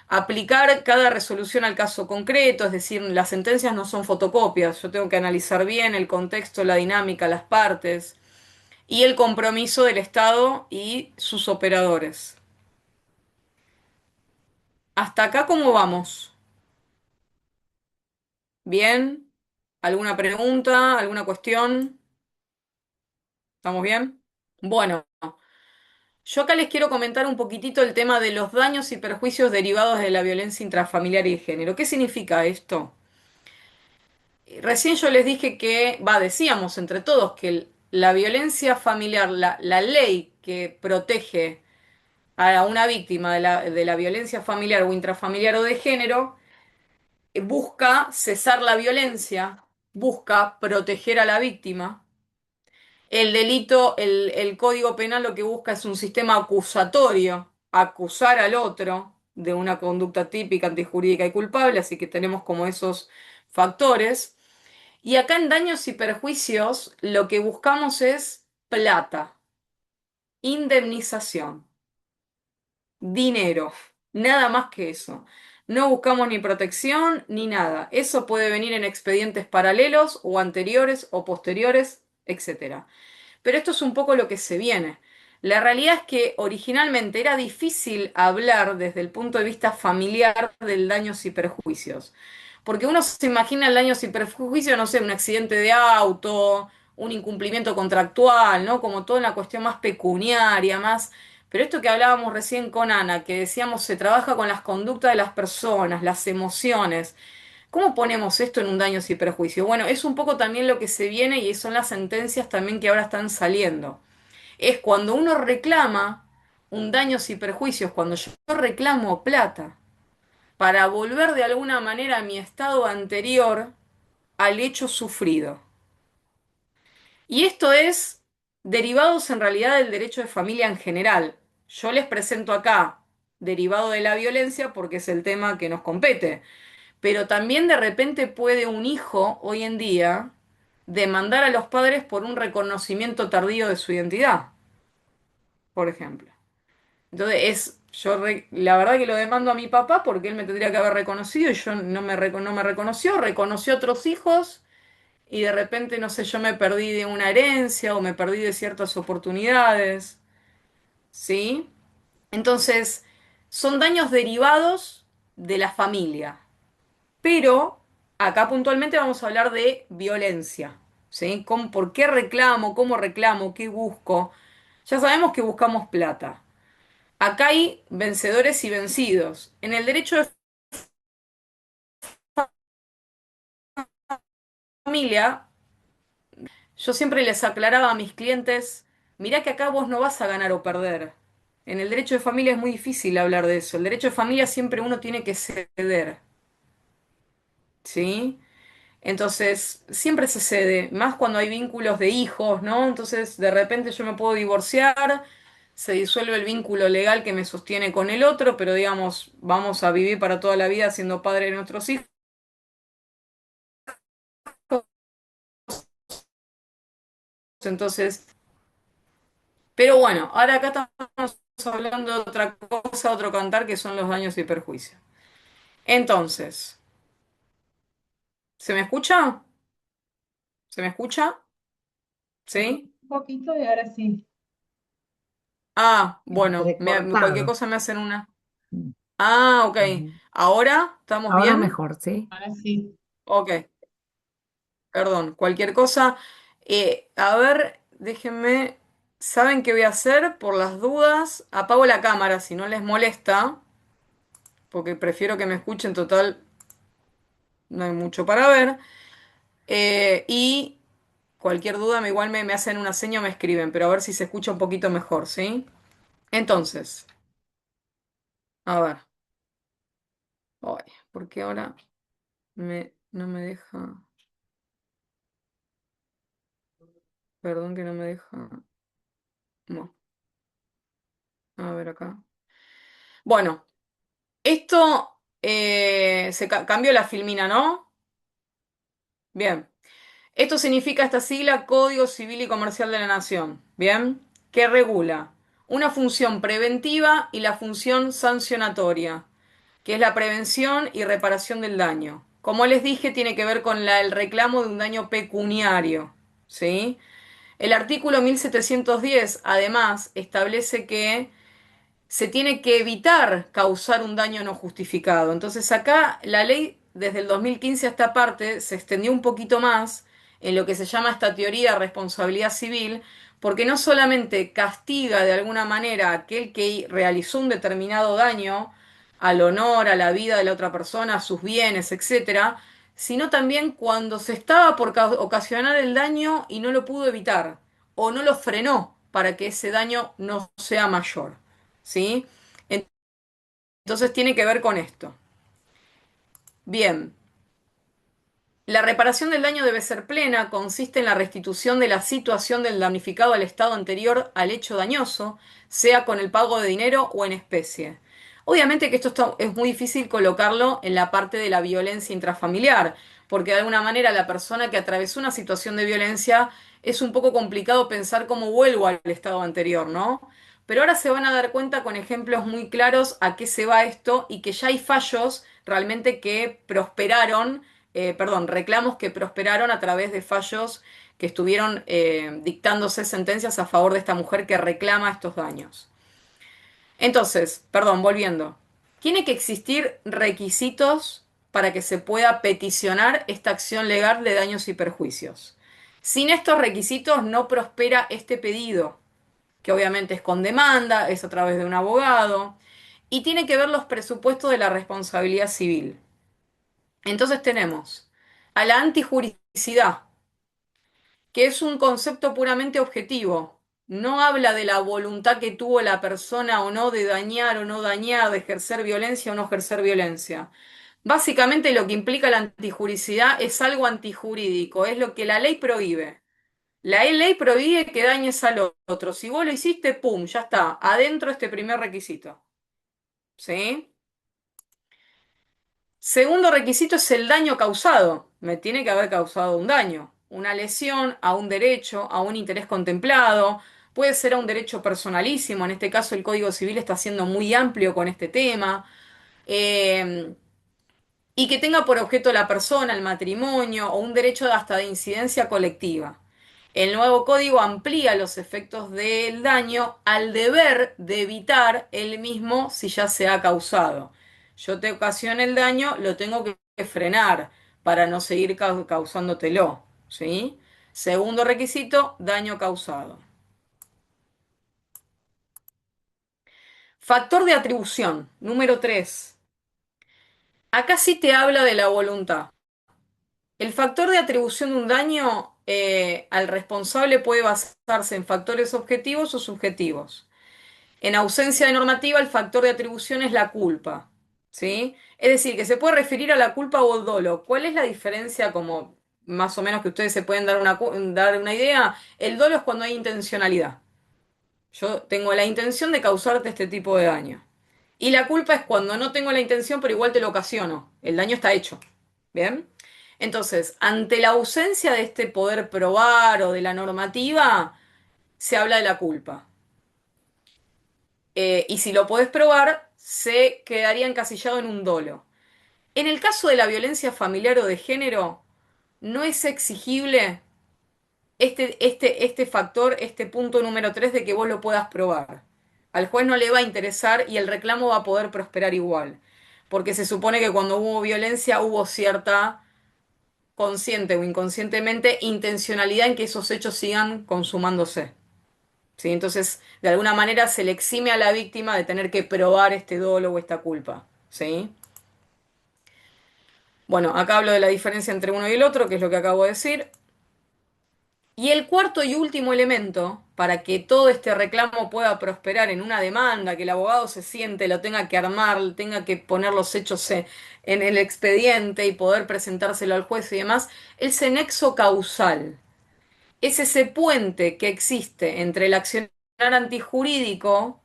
Aplicar cada resolución al caso concreto, es decir, las sentencias no son fotocopias, yo tengo que analizar bien el contexto, la dinámica, las partes y el compromiso del Estado y sus operadores. ¿Hasta acá cómo vamos? ¿Bien? ¿Alguna pregunta? ¿Alguna cuestión? ¿Estamos bien? Bueno, yo acá les quiero comentar un poquitito el tema de los daños y perjuicios derivados de la violencia intrafamiliar y de género. ¿Qué significa esto? Recién yo les dije que, decíamos entre todos que la violencia familiar, la ley que protege a una víctima de la violencia familiar o intrafamiliar o de género, busca cesar la violencia, busca proteger a la víctima. El delito, el Código Penal lo que busca es un sistema acusatorio, acusar al otro de una conducta típica, antijurídica y culpable, así que tenemos como esos factores. Y acá en daños y perjuicios lo que buscamos es plata, indemnización, dinero, nada más que eso. No buscamos ni protección ni nada. Eso puede venir en expedientes paralelos o anteriores o posteriores, etcétera. Pero esto es un poco lo que se viene. La realidad es que originalmente era difícil hablar desde el punto de vista familiar del daños y perjuicios. Porque uno se imagina el daños y perjuicios, no sé, un accidente de auto, un incumplimiento contractual, ¿no? Como toda una cuestión más pecuniaria, más... Pero esto que hablábamos recién con Ana, que decíamos se trabaja con las conductas de las personas, las emociones. ¿Cómo ponemos esto en un daños y perjuicios? Bueno, es un poco también lo que se viene y son las sentencias también que ahora están saliendo. Es cuando uno reclama un daños y perjuicios, cuando yo reclamo plata. para volver de alguna manera a mi estado anterior al hecho sufrido. Y esto es derivados en realidad del derecho de familia en general. Yo les presento acá derivado de la violencia porque es el tema que nos compete. Pero también de repente puede un hijo hoy en día demandar a los padres por un reconocimiento tardío de su identidad, por ejemplo. Entonces la verdad que lo demando a mi papá porque él me tendría que haber reconocido y yo no me reconoció, reconoció a otros hijos y de repente, no sé, yo me perdí de una herencia o me perdí de ciertas oportunidades, ¿sí? Entonces, son daños derivados de la familia. Pero acá puntualmente vamos a hablar de violencia, ¿sí? ¿Por qué reclamo? ¿Cómo reclamo? ¿Qué busco? Ya sabemos que buscamos plata. Acá hay vencedores y vencidos. En el derecho de familia, yo siempre les aclaraba a mis clientes, mirá que acá vos no vas a ganar o perder. En el derecho de familia es muy difícil hablar de eso. El derecho de familia siempre uno tiene que ceder, ¿sí? Entonces, siempre se cede, más cuando hay vínculos de hijos, ¿no? Entonces, de repente yo me puedo divorciar, se disuelve el vínculo legal que me sostiene con el otro, pero digamos, vamos a vivir para toda la vida siendo padre de nuestros hijos. Entonces, pero bueno, ahora acá estamos hablando de otra cosa, otro cantar, que son los daños y perjuicios. Entonces, ¿se me escucha? ¿Se me escucha? ¿Sí? Un poquito y ahora sí. Ah, bueno, cualquier Entrecortado. cosa me hacen una. Ah, ok. Ujú. ¿Ahora estamos Ahora bien? mejor, ¿sí? Ahora sí. Ok, perdón. Cualquier cosa. A ver, déjenme. ¿Saben qué voy a hacer? Por las dudas, apago la cámara si no les molesta, porque prefiero que me escuchen total, no hay mucho para ver. Y cualquier duda me hacen una seña o me escriben, pero a ver si se escucha un poquito mejor, ¿sí? Entonces, a ver. Ay, ¿por qué ahora no me deja? Perdón que no me deja. No, a ver acá. Bueno, esto cambió la filmina, ¿no? Bien. Esto significa esta sigla Código Civil y Comercial de la Nación. Bien. Que regula una función preventiva y la función sancionatoria, que es la prevención y reparación del daño. Como les dije, tiene que ver con el reclamo de un daño pecuniario. ¿Sí? El artículo 1710, además, establece que se tiene que evitar causar un daño no justificado. Entonces acá la ley desde el 2015 a esta parte se extendió un poquito más en lo que se llama esta teoría de responsabilidad civil, porque no solamente castiga de alguna manera a aquel que realizó un determinado daño al honor, a la vida de la otra persona, a sus bienes, etcétera, sino también cuando se estaba por ocasionar el daño y no lo pudo evitar o no lo frenó para que ese daño no sea mayor. ¿Sí? Entonces tiene que ver con esto. Bien, la reparación del daño debe ser plena, consiste en la restitución de la situación del damnificado al estado anterior al hecho dañoso, sea con el pago de dinero o en especie. Obviamente que es muy difícil colocarlo en la parte de la violencia intrafamiliar, porque de alguna manera la persona que atravesó una situación de violencia es un poco complicado pensar cómo vuelvo al estado anterior, ¿no? Pero ahora se van a dar cuenta con ejemplos muy claros a qué se va esto y que ya hay fallos realmente que prosperaron, perdón, reclamos que prosperaron a través de fallos que estuvieron dictándose sentencias a favor de esta mujer que reclama estos daños. Entonces, perdón, volviendo, tiene que existir requisitos para que se pueda peticionar esta acción legal de daños y perjuicios. Sin estos requisitos no prospera este pedido, que obviamente es con demanda, es a través de un abogado, y tiene que ver los presupuestos de la responsabilidad civil. Entonces tenemos a la antijuricidad, que es un concepto puramente objetivo, no habla de la voluntad que tuvo la persona o no de dañar o no dañar, de ejercer violencia o no ejercer violencia. Básicamente lo que implica la antijuricidad es algo antijurídico, es lo que la ley prohíbe. La ley prohíbe que dañes al otro. Si vos lo hiciste, pum, ya está, adentro este primer requisito. ¿Sí? Segundo requisito es el daño causado. Me tiene que haber causado un daño, una lesión a un derecho, a un interés contemplado. Puede ser a un derecho personalísimo. En este caso, el Código Civil está siendo muy amplio con este tema. Eh, y que tenga por objeto la persona, el matrimonio o un derecho hasta de incidencia colectiva. El nuevo código amplía los efectos del daño al deber de evitar el mismo si ya se ha causado. Yo te ocasioné el daño, lo tengo que frenar para no seguir causándotelo, ¿sí? Segundo requisito, daño causado. Factor de atribución, número 3. Acá sí te habla de la voluntad. El factor de atribución de un daño al responsable puede basarse en factores objetivos o subjetivos. En ausencia de normativa, el factor de atribución es la culpa, ¿sí? Es decir, que se puede referir a la culpa o el dolo. ¿Cuál es la diferencia, como más o menos que ustedes se pueden dar una idea? El dolo es cuando hay intencionalidad. Yo tengo la intención de causarte este tipo de daño. Y la culpa es cuando no tengo la intención, pero igual te lo ocasiono. El daño está hecho. ¿Bien? Entonces, ante la ausencia de este poder probar o de la normativa, se habla de la culpa. Y si lo podés probar, se quedaría encasillado en un dolo. En el caso de la violencia familiar o de género, no es exigible este factor, este punto número 3 de que vos lo puedas probar. Al juez no le va a interesar y el reclamo va a poder prosperar igual. Porque se supone que cuando hubo violencia hubo cierta, consciente o inconscientemente, intencionalidad en que esos hechos sigan consumándose. ¿Sí? Entonces, de alguna manera se le exime a la víctima de tener que probar este dolo o esta culpa. ¿Sí? Bueno, acá hablo de la diferencia entre uno y el otro, que es lo que acabo de decir. Y el cuarto y último elemento, para que todo este reclamo pueda prosperar en una demanda, que el abogado se siente, lo tenga que armar, tenga que poner los hechos en el expediente y poder presentárselo al juez y demás, es el nexo causal. Es ese puente que existe entre el accionar antijurídico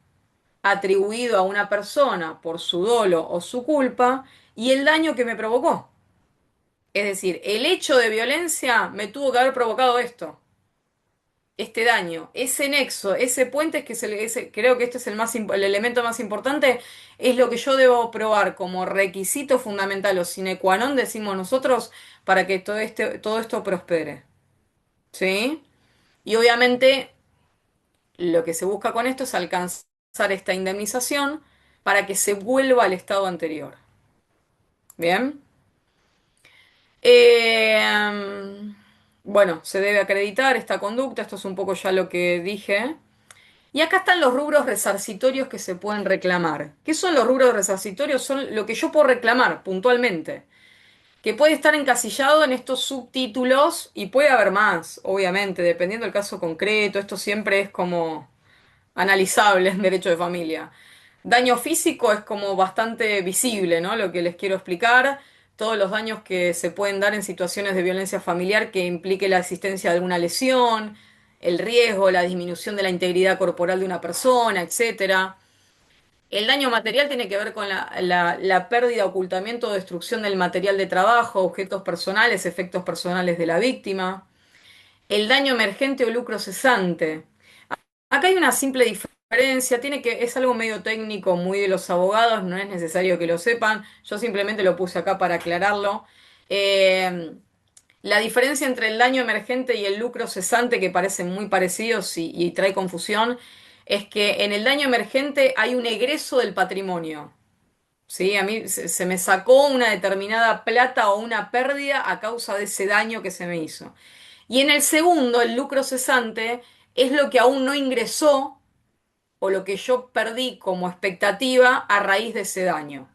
atribuido a una persona por su dolo o su culpa y el daño que me provocó. Es decir, el hecho de violencia me tuvo que haber provocado esto, este daño, ese nexo, ese puente, es que creo que este es el elemento más importante, es lo que yo debo probar como requisito fundamental o sine qua non, decimos nosotros, para que todo esto prospere. ¿Sí? Y obviamente lo que se busca con esto es alcanzar esta indemnización para que se vuelva al estado anterior. ¿Bien? Bueno, se debe acreditar esta conducta, esto es un poco ya lo que dije. Y acá están los rubros resarcitorios que se pueden reclamar. ¿Qué son los rubros resarcitorios? Son lo que yo puedo reclamar puntualmente, que puede estar encasillado en estos subtítulos y puede haber más, obviamente, dependiendo del caso concreto. Esto siempre es como analizable en derecho de familia. Daño físico es como bastante visible, ¿no? Lo que les quiero explicar. Todos los daños que se pueden dar en situaciones de violencia familiar que implique la existencia de alguna lesión, el riesgo, la disminución de la integridad corporal de una persona, etcétera. El daño material tiene que ver con la pérdida, ocultamiento o destrucción del material de trabajo, objetos personales, efectos personales de la víctima. El daño emergente o lucro cesante. Acá hay una simple diferencia, es algo medio técnico, muy de los abogados, no es necesario que lo sepan, yo simplemente lo puse acá para aclararlo. Eh, la diferencia entre el daño emergente y el lucro cesante, que parecen muy parecidos y trae confusión, es que en el daño emergente hay un egreso del patrimonio. ¿Sí? A mí se me sacó una determinada plata o una pérdida a causa de ese daño que se me hizo. Y en el segundo, el lucro cesante, es lo que aún no ingresó o lo que yo perdí como expectativa a raíz de ese daño.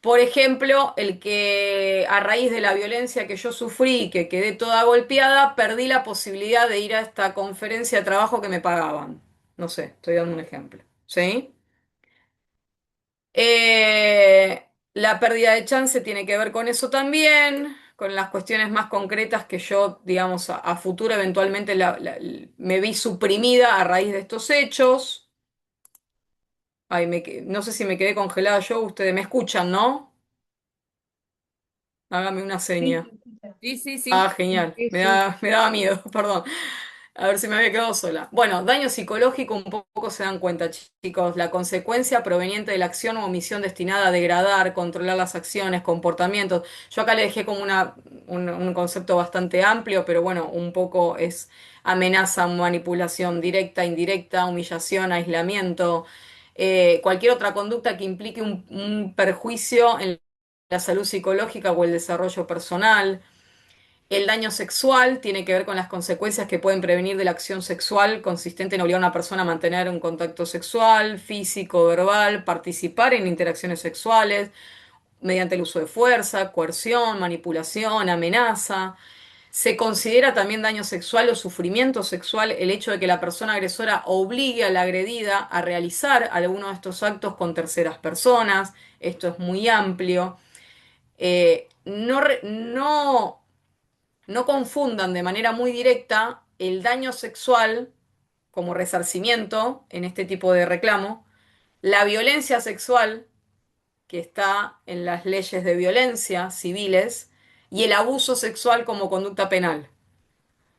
Por ejemplo, el que a raíz de la violencia que yo sufrí, que quedé toda golpeada, perdí la posibilidad de ir a esta conferencia de trabajo que me pagaban. No sé, estoy dando un ejemplo. ¿Sí? La pérdida de chance tiene que ver con eso también, con las cuestiones más concretas que yo, digamos, a futuro eventualmente me vi suprimida a raíz de estos hechos. Ay, no sé si me quedé congelada yo, ustedes me escuchan, ¿no? Hágame una seña. Sí, sí, Ah, sí. genial. Sí, Me sí. me daba miedo, perdón. A ver si me había quedado sola. Bueno, daño psicológico, un poco se dan cuenta, chicos. La consecuencia proveniente de la acción o omisión destinada a degradar, controlar las acciones, comportamientos. Yo acá le dejé como un concepto bastante amplio, pero bueno, un poco es amenaza, manipulación directa, indirecta, humillación, aislamiento, cualquier otra conducta que implique un perjuicio en la salud psicológica o el desarrollo personal. El daño sexual tiene que ver con las consecuencias que pueden prevenir de la acción sexual consistente en obligar a una persona a mantener un contacto sexual, físico, verbal, participar en interacciones sexuales mediante el uso de fuerza, coerción, manipulación, amenaza. Se considera también daño sexual o sufrimiento sexual el hecho de que la persona agresora obligue a la agredida a realizar alguno de estos actos con terceras personas. Esto es muy amplio. No confundan de manera muy directa el daño sexual como resarcimiento en este tipo de reclamo, la violencia sexual que está en las leyes de violencia civiles y el abuso sexual como conducta penal.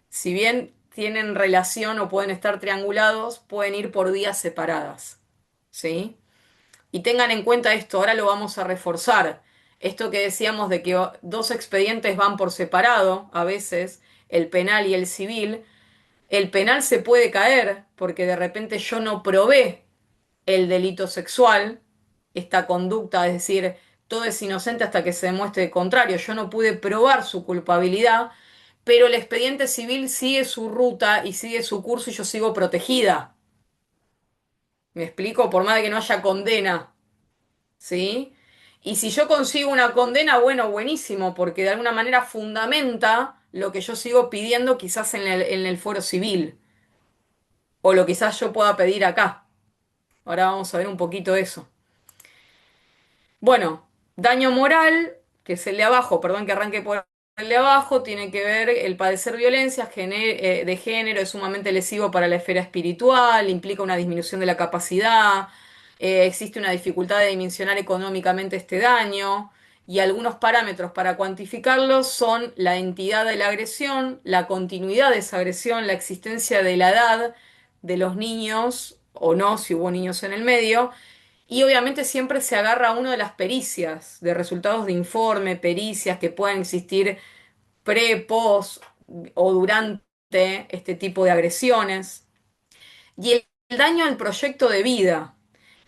Si bien tienen relación o pueden estar triangulados, pueden ir por vías separadas. ¿Sí? Y tengan en cuenta esto, ahora lo vamos a reforzar. Esto que decíamos de que dos expedientes van por separado, a veces, el penal y el civil. El penal se puede caer porque de repente yo no probé el delito sexual, esta conducta, es decir, todo es inocente hasta que se demuestre el contrario. Yo no pude probar su culpabilidad, pero el expediente civil sigue su ruta y sigue su curso y yo sigo protegida. ¿Me explico? Por más de que no haya condena. ¿Sí? Y si yo consigo una condena, bueno, buenísimo, porque de alguna manera fundamenta lo que yo sigo pidiendo quizás en el fuero civil, o lo quizás yo pueda pedir acá. Ahora vamos a ver un poquito eso. Bueno, daño moral, que es el de abajo, perdón que arranque por el de abajo, tiene que ver el padecer violencia de género, es sumamente lesivo para la esfera espiritual, implica una disminución de la capacidad, existe una dificultad de dimensionar económicamente este daño y algunos parámetros para cuantificarlo son la entidad de la agresión, la continuidad de esa agresión, la existencia de la edad de los niños o no, si hubo niños en el medio y obviamente siempre se agarra a una de las pericias, de resultados de informe, pericias que puedan existir pre, post o durante este tipo de agresiones. Y el daño al proyecto de vida.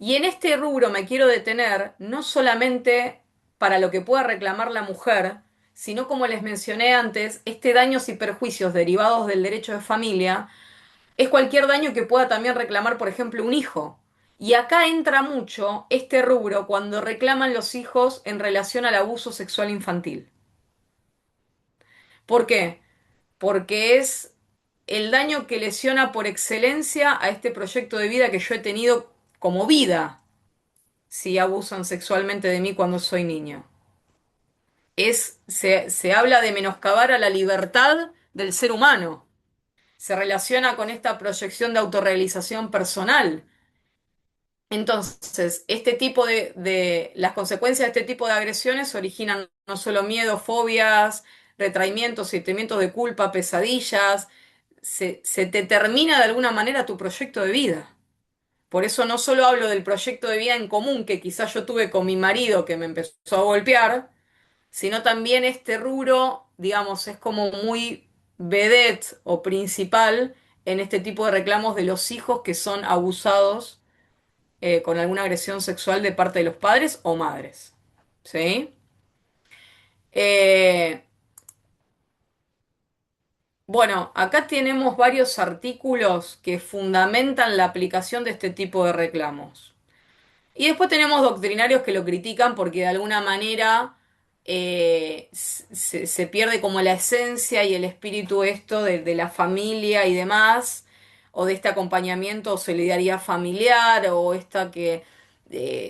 Y en este rubro me quiero detener no solamente para lo que pueda reclamar la mujer, sino como les mencioné antes, este daños y perjuicios derivados del derecho de familia es cualquier daño que pueda también reclamar, por ejemplo, un hijo. Y acá entra mucho este rubro cuando reclaman los hijos en relación al abuso sexual infantil. ¿Por qué? Porque es el daño que lesiona por excelencia a este proyecto de vida que yo he tenido como vida si abusan sexualmente de mí cuando soy niño. Se habla de menoscabar a la libertad del ser humano. Se relaciona con esta proyección de autorrealización personal. Entonces, las consecuencias de este tipo de agresiones originan no solo miedo, fobias, retraimientos, sentimientos de culpa, pesadillas, se te termina de alguna manera tu proyecto de vida. Por eso no solo hablo del proyecto de vida en común que quizás yo tuve con mi marido que me empezó a golpear, sino también este rubro, digamos, es como muy vedette o principal en este tipo de reclamos de los hijos que son abusados con alguna agresión sexual de parte de los padres o madres. ¿Sí? Eh, bueno, acá tenemos varios artículos que fundamentan la aplicación de este tipo de reclamos. Y después tenemos doctrinarios que lo critican porque de alguna manera se pierde como la esencia y el espíritu esto de la familia y demás, o de este acompañamiento o solidaridad familiar, o esta que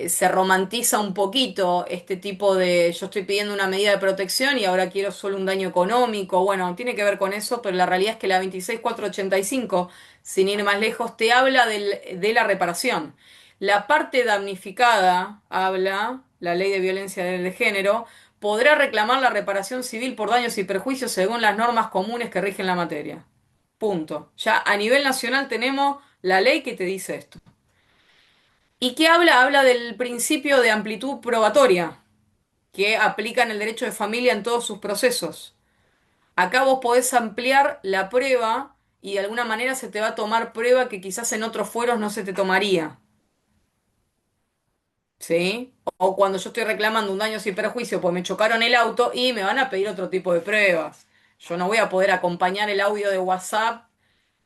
se romantiza un poquito este tipo de yo estoy pidiendo una medida de protección y ahora quiero solo un daño económico. Bueno, tiene que ver con eso, pero la realidad es que la 26485, sin ir más lejos, te habla de la reparación. La parte damnificada, habla la ley de violencia de género, podrá reclamar la reparación civil por daños y perjuicios según las normas comunes que rigen la materia. Punto. Ya a nivel nacional tenemos la ley que te dice esto. ¿Y qué habla? Habla del principio de amplitud probatoria que aplica en el derecho de familia en todos sus procesos. Acá vos podés ampliar la prueba y de alguna manera se te va a tomar prueba que quizás en otros fueros no se te tomaría. ¿Sí? O cuando yo estoy reclamando un daño sin perjuicio pues me chocaron el auto y me van a pedir otro tipo de pruebas. Yo no voy a poder acompañar el audio de WhatsApp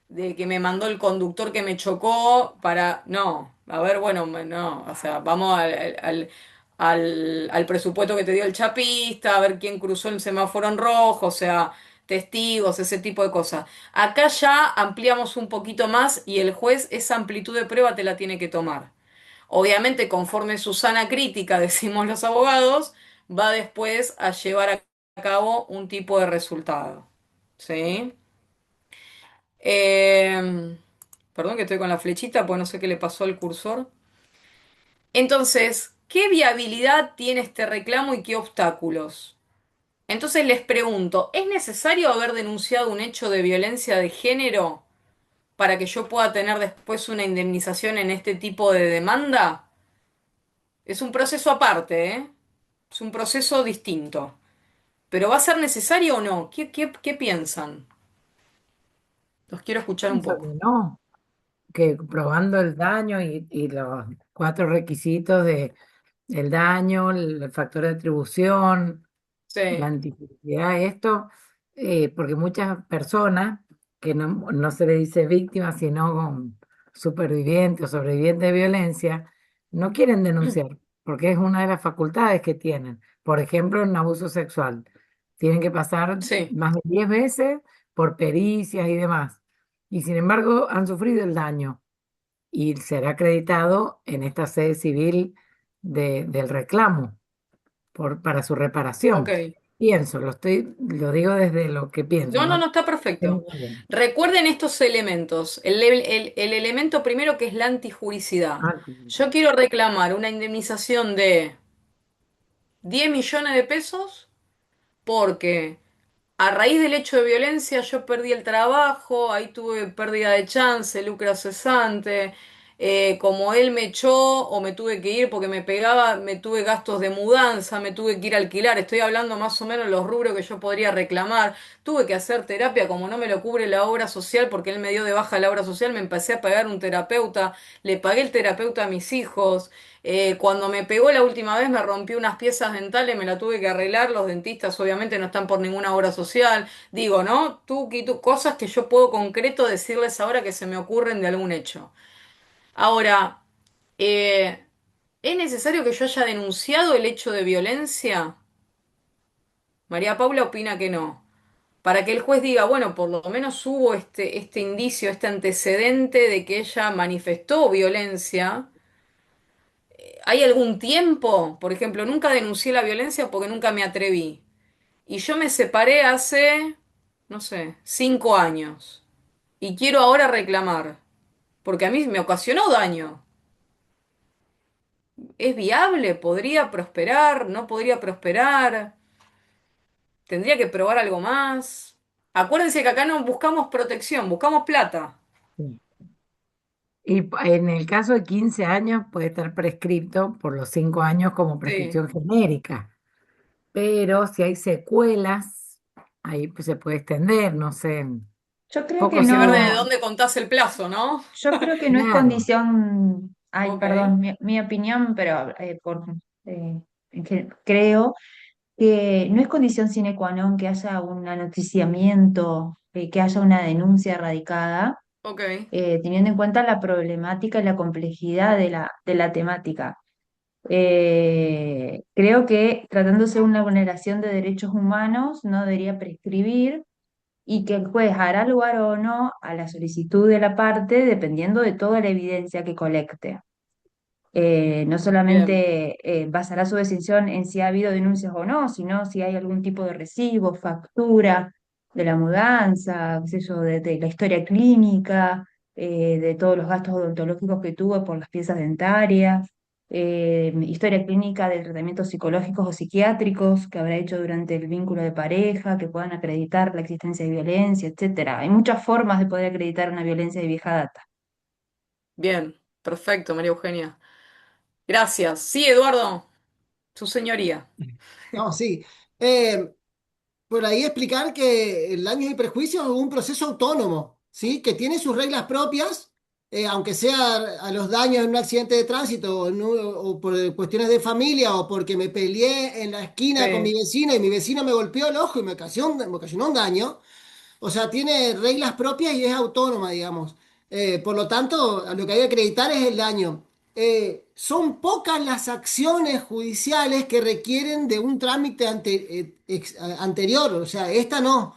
de que me mandó el conductor que me chocó para... No, a ver, bueno, no, o sea, vamos al presupuesto que te dio el chapista, a ver quién cruzó el semáforo en rojo, o sea, testigos, ese tipo de cosas. Acá ya ampliamos un poquito más y el juez esa amplitud de prueba te la tiene que tomar. Obviamente, conforme su sana crítica, decimos los abogados, va después a llevar a cabo un tipo de resultado. ¿Sí? Eh, Perdón que estoy con la flechita, pues no sé qué le pasó al cursor. Entonces, ¿qué viabilidad tiene este reclamo y qué obstáculos? Entonces les pregunto, ¿es necesario haber denunciado un hecho de violencia de género para que yo pueda tener después una indemnización en este tipo de demanda? Es un proceso aparte, ¿eh? Es un proceso distinto. ¿Pero va a ser necesario o no? ¿Qué piensan? Los quiero escuchar un Pienso poco. que no, que probando el daño y los cuatro requisitos de el daño, el factor de atribución, la Sí, antipiedad, esto, porque muchas personas, que no se le dice víctima, sino superviviente o sobreviviente de violencia, no quieren denunciar, porque es una de las facultades que tienen. Por ejemplo, en abuso sexual. Tienen que pasar sí. más de 10 veces por pericias y demás. Y sin embargo, han sufrido el daño y será acreditado en esta sede civil del reclamo para su Ok. reparación. Pienso, lo digo desde lo que pienso, No, no, no, no está tengo perfecto. idea. Recuerden estos elementos. El elemento primero que es la antijuricidad. Ah, Yo quiero reclamar una indemnización de 10 millones de pesos porque a raíz del hecho de violencia yo perdí el trabajo, ahí tuve pérdida de chance, lucro cesante, como él me echó o me tuve que ir porque me pegaba, me tuve gastos de mudanza, me tuve que ir a alquilar, estoy hablando más o menos de los rubros que yo podría reclamar, tuve que hacer terapia como no me lo cubre la obra social porque él me dio de baja la obra social, me empecé a pagar un terapeuta, le pagué el terapeuta a mis hijos. Cuando me pegó la última vez me rompió unas piezas dentales, me la tuve que arreglar. Los dentistas obviamente no están por ninguna obra social. Digo, ¿no? Tú, cosas que yo puedo concreto decirles ahora que se me ocurren de algún hecho. Ahora, eh, ¿es necesario que yo haya denunciado el hecho de violencia? María Paula opina que no. Para que el juez diga, bueno, por lo menos hubo este indicio, este antecedente de que ella manifestó violencia. ¿Hay algún tiempo? Por ejemplo, nunca denuncié la violencia porque nunca me atreví. Y yo me separé hace, no sé, 5 años. Y quiero ahora reclamar, porque a mí me ocasionó daño. ¿Es viable? ¿Podría prosperar? ¿No podría prosperar? ¿Tendría que probar algo más? Acuérdense que acá no buscamos protección, buscamos plata. sí. Y en el caso de 15 años puede estar prescripto por los 5 años como Sí. prescripción genérica, pero si hay secuelas, ahí pues, se puede extender, no sé, Yo creo que poco Hay que ver de significa. no, dónde contás el plazo, ¿no? yo creo que no es Claro, condición, ay, Ok. perdón, mi opinión, pero creo que no es condición sine qua non que haya un anoticiamiento, que haya una denuncia erradicada, Ok. teniendo en cuenta la problemática y la complejidad de la temática. Creo que tratándose de una vulneración de derechos humanos no debería prescribir y que el juez hará lugar o no a la solicitud de la parte dependiendo de toda la evidencia que colecte. No Bien, solamente basará su decisión en si ha habido denuncias o no, sino si hay algún tipo de recibo, factura de la mudanza, qué sé yo, de la historia clínica, de todos los gastos odontológicos que tuvo por las piezas dentarias, historia clínica de tratamientos psicológicos o psiquiátricos que habrá hecho durante el vínculo de pareja, que puedan acreditar la existencia de violencia, etcétera. Hay muchas formas de poder acreditar una violencia de vieja data. bien, perfecto, María Eugenia. Gracias. Sí, Eduardo, su señoría. No, sí. Eh, por ahí explicar que el daños y prejuicios es un proceso autónomo, ¿sí? Que tiene sus reglas propias, aunque sea a los daños en un accidente de tránsito o por cuestiones de familia o porque me peleé en la esquina con mi Sí, vecino y mi vecino me golpeó el ojo y me ocasionó un daño. O sea, tiene reglas propias y es autónoma, digamos. Por lo tanto, a lo que hay que acreditar es el daño. Son pocas las acciones judiciales que requieren de un trámite anterior, o sea, esta no.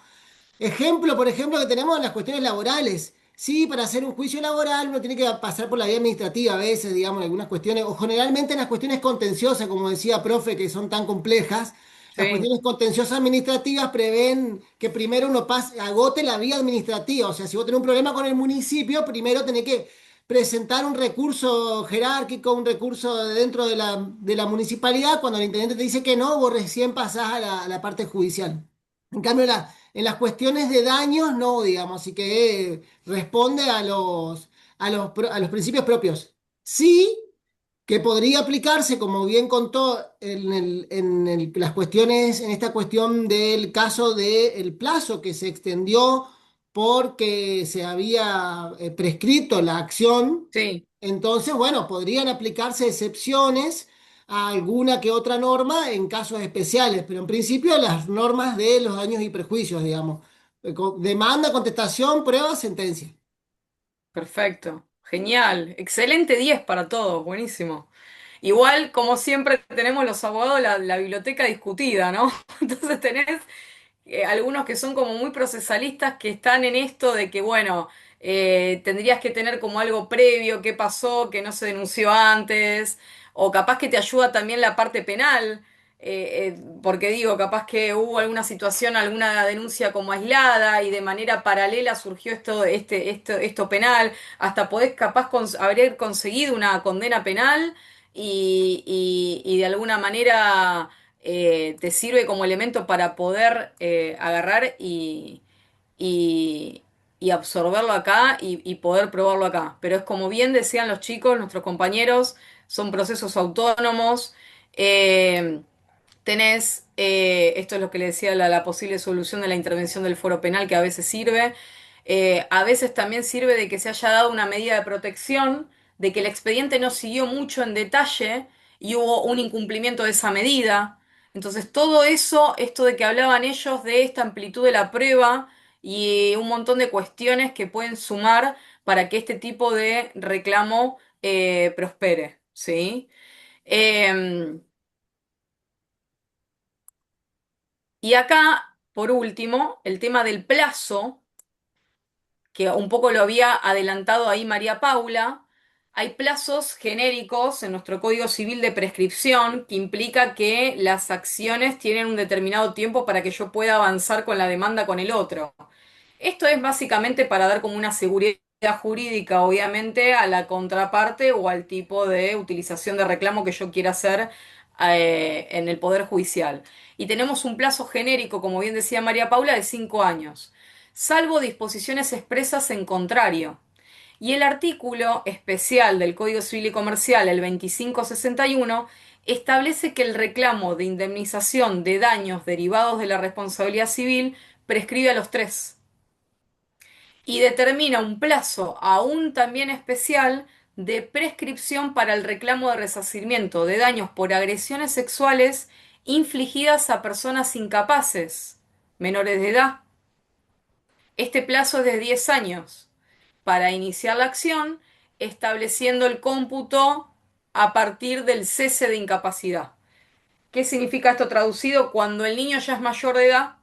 Ejemplo, por ejemplo, que tenemos en las cuestiones laborales. Sí, para hacer un juicio laboral uno tiene que pasar por la vía administrativa a veces, digamos, en algunas cuestiones, o generalmente en las cuestiones contenciosas, como decía profe, que son tan complejas. Las sí, cuestiones contenciosas administrativas prevén que primero uno agote la vía administrativa. O sea, si vos tenés un problema con el municipio, primero tenés que presentar un recurso jerárquico, un recurso dentro de la municipalidad. Cuando el intendente te dice que no, vos recién pasás a la parte judicial. En cambio, en las cuestiones de daños, no, digamos, así que responde a los principios propios. Sí, que podría aplicarse, como bien contó las cuestiones, en esta cuestión del caso del plazo que se extendió porque se había prescrito la acción. sí. Entonces, bueno, podrían aplicarse excepciones a alguna que otra norma en casos especiales, pero en principio las normas de los daños y prejuicios, digamos. Demanda, contestación, prueba, sentencia. Perfecto, genial, excelente 10 para todos, buenísimo. Igual, como siempre, tenemos los abogados la biblioteca discutida, ¿no? Entonces tenés algunos que son como muy procesalistas que están en esto de que, bueno, tendrías que tener como algo previo, qué pasó, que no se denunció antes, o capaz que te ayuda también la parte penal, porque digo, capaz que hubo alguna situación, alguna denuncia como aislada y de manera paralela surgió esto penal, hasta podés capaz haber conseguido una condena penal y de alguna manera te sirve como elemento para poder agarrar y, y absorberlo acá y poder probarlo acá. Pero es como bien decían los chicos, nuestros compañeros, son procesos autónomos. Eh, Tenés, esto es lo que le decía, la posible solución de la intervención del foro penal, que a veces sirve. A veces también sirve de que se haya dado una medida de protección, de que el expediente no siguió mucho en detalle y hubo un incumplimiento de esa medida. Entonces, todo eso, esto de que hablaban ellos de esta amplitud de la prueba y un montón de cuestiones que pueden sumar para que este tipo de reclamo prospere, ¿sí? Em, Y acá, por último, el tema del plazo, que un poco lo había adelantado ahí María Paula. Hay plazos genéricos en nuestro Código Civil de prescripción que implica que las acciones tienen un determinado tiempo para que yo pueda avanzar con la demanda con el otro. Esto es básicamente para dar como una seguridad jurídica, obviamente, a la contraparte o al tipo de utilización de reclamo que yo quiera hacer en el Poder Judicial. Y tenemos un plazo genérico, como bien decía María Paula, de 5 años, salvo disposiciones expresas en contrario. Y el artículo especial del Código Civil y Comercial, el 2561, establece que el reclamo de indemnización de daños derivados de la responsabilidad civil prescribe a los 3 y determina un plazo aún también especial de prescripción para el reclamo de resarcimiento de daños por agresiones sexuales infligidas a personas incapaces, menores de edad. Este plazo es de 10 años para iniciar la acción, estableciendo el cómputo a partir del cese de incapacidad. ¿Qué significa esto traducido? Cuando el niño ya es mayor de edad,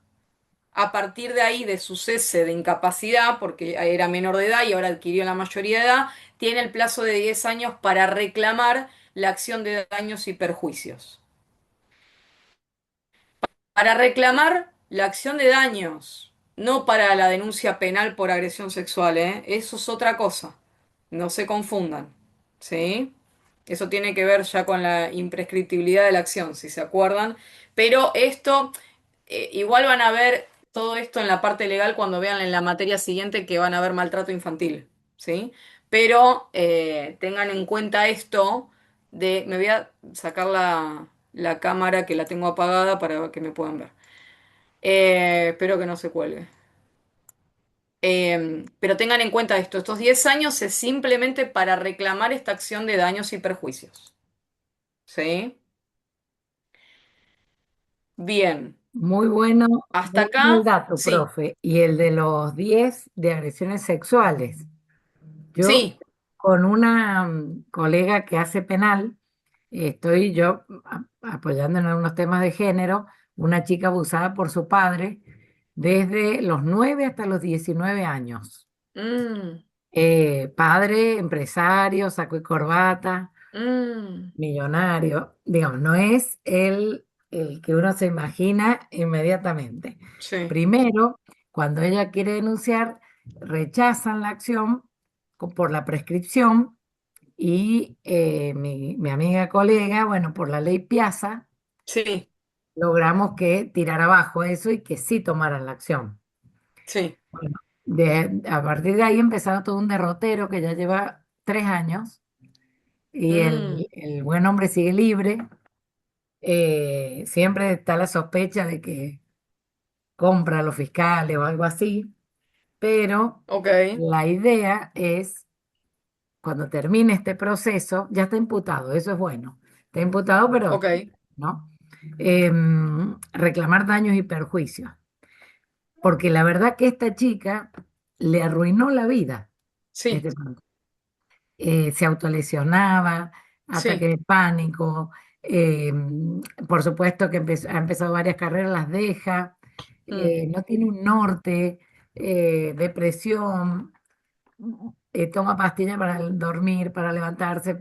a partir de ahí, de su cese de incapacidad, porque era menor de edad y ahora adquirió la mayoría de edad, tiene el plazo de 10 años para reclamar la acción de daños y perjuicios. Para reclamar la acción de daños, no para la denuncia penal por agresión sexual, ¿eh? Eso es otra cosa. No se confundan, ¿sí? Eso tiene que ver ya con la imprescriptibilidad de la acción, si se acuerdan. Pero esto, igual van a ver todo esto en la parte legal cuando vean en la materia siguiente que van a ver maltrato infantil, ¿sí? Pero tengan en cuenta esto de, me voy a sacar la cámara que la tengo apagada para que me puedan ver. Espero que no se cuelgue. Pero tengan en cuenta esto, estos 10 años es simplemente para reclamar esta acción de daños y perjuicios. ¿Sí? Bien, Muy bueno, hasta muy bueno el acá, dato, sí, profe. Y el de los 10 de agresiones sexuales. Yo sí, con una colega que hace penal, estoy yo apoyando en algunos temas de género, una chica abusada por su padre desde los 9 hasta los 19 años. mm, Padre, empresario, saco y corbata, mm, millonario, digamos, no es el que uno se imagina inmediatamente. sí, Primero, cuando ella quiere denunciar, rechazan la acción por la prescripción y mi amiga colega, bueno, por la ley Piazza, sí, logramos que tirar abajo eso y que sí tomaran la acción. sí, Bueno, a partir de ahí empezado todo un derrotero que ya lleva 3 años y mm, el buen hombre sigue libre. Siempre está la sospecha de que compra a los fiscales o algo así, pero ok, la idea es, cuando termine este proceso, ya está imputado, eso es bueno, está imputado, pero, ok, ¿no? Reclamar daños y perjuicios, porque la verdad que esta chica le arruinó la vida, sí, este pronto. Se autolesionaba, ataque sí, de pánico, eh, por supuesto que ha empezado varias carreras, las deja, mm, no tiene un norte, depresión, toma pastillas para dormir, para levantarse,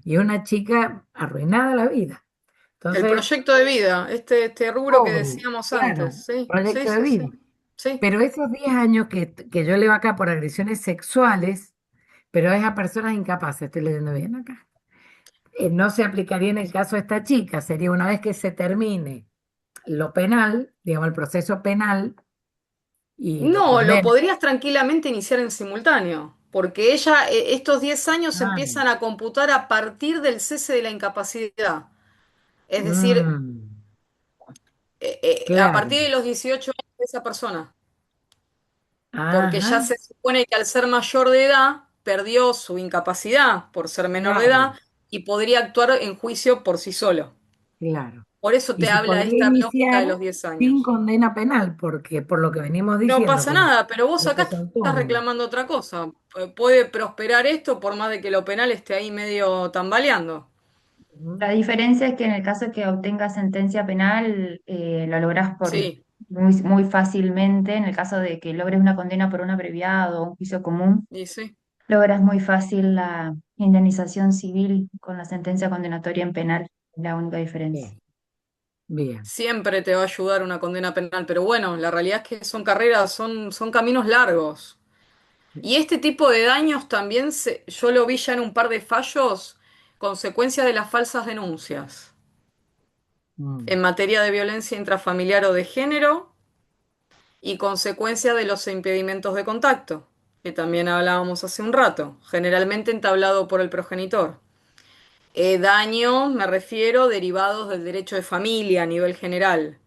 y una chica arruinada la vida. el Entonces, proyecto de vida, este rubro que pobre, decíamos claro, antes, sí, sí, proyecto de sí, vida. sí, sí, Pero esos 10 años que yo leo acá por agresiones sexuales, pero es a personas incapaces, estoy leyendo bien acá. No se aplicaría en el caso de esta chica, sería una vez que se termine lo penal, digamos, el proceso penal y lo no, lo condena. podrías tranquilamente iniciar en simultáneo, porque ella, estos 10 años Ah, empiezan a computar a partir del cese de la incapacidad. Es decir, mm, a claro. partir de los 18 años de esa persona, porque Ajá, ya se supone que al ser mayor de edad perdió su incapacidad por ser menor de claro, edad y podría actuar en juicio por sí solo. claro. Por eso Y te se habla podría esta lógica de iniciar los 10 sin años. condena penal, porque por lo que venimos No diciendo, pasa como nada, pero vos acá es estás autónomo. reclamando otra cosa. Puede prosperar esto por más de que lo penal esté ahí medio tambaleando. Ujú. La diferencia es que en el caso que obtengas sentencia penal, lo lográs Sí, muy fácilmente. En el caso de que logres una condena por un abreviado o un juicio común, y sí. logras muy fácil la indemnización civil con la sentencia condenatoria en penal. Es la única diferencia. Bien, bien. Siempre te va a ayudar una condena penal, pero bueno, la realidad es que son carreras, son caminos largos. Y este tipo de daños también yo lo vi ya en un par de fallos, consecuencia de las falsas denuncias Mm, en materia de violencia intrafamiliar o de género y consecuencia de los impedimentos de contacto, que también hablábamos hace un rato, generalmente entablado por el progenitor. Daño, me refiero, derivados del derecho de familia a nivel general.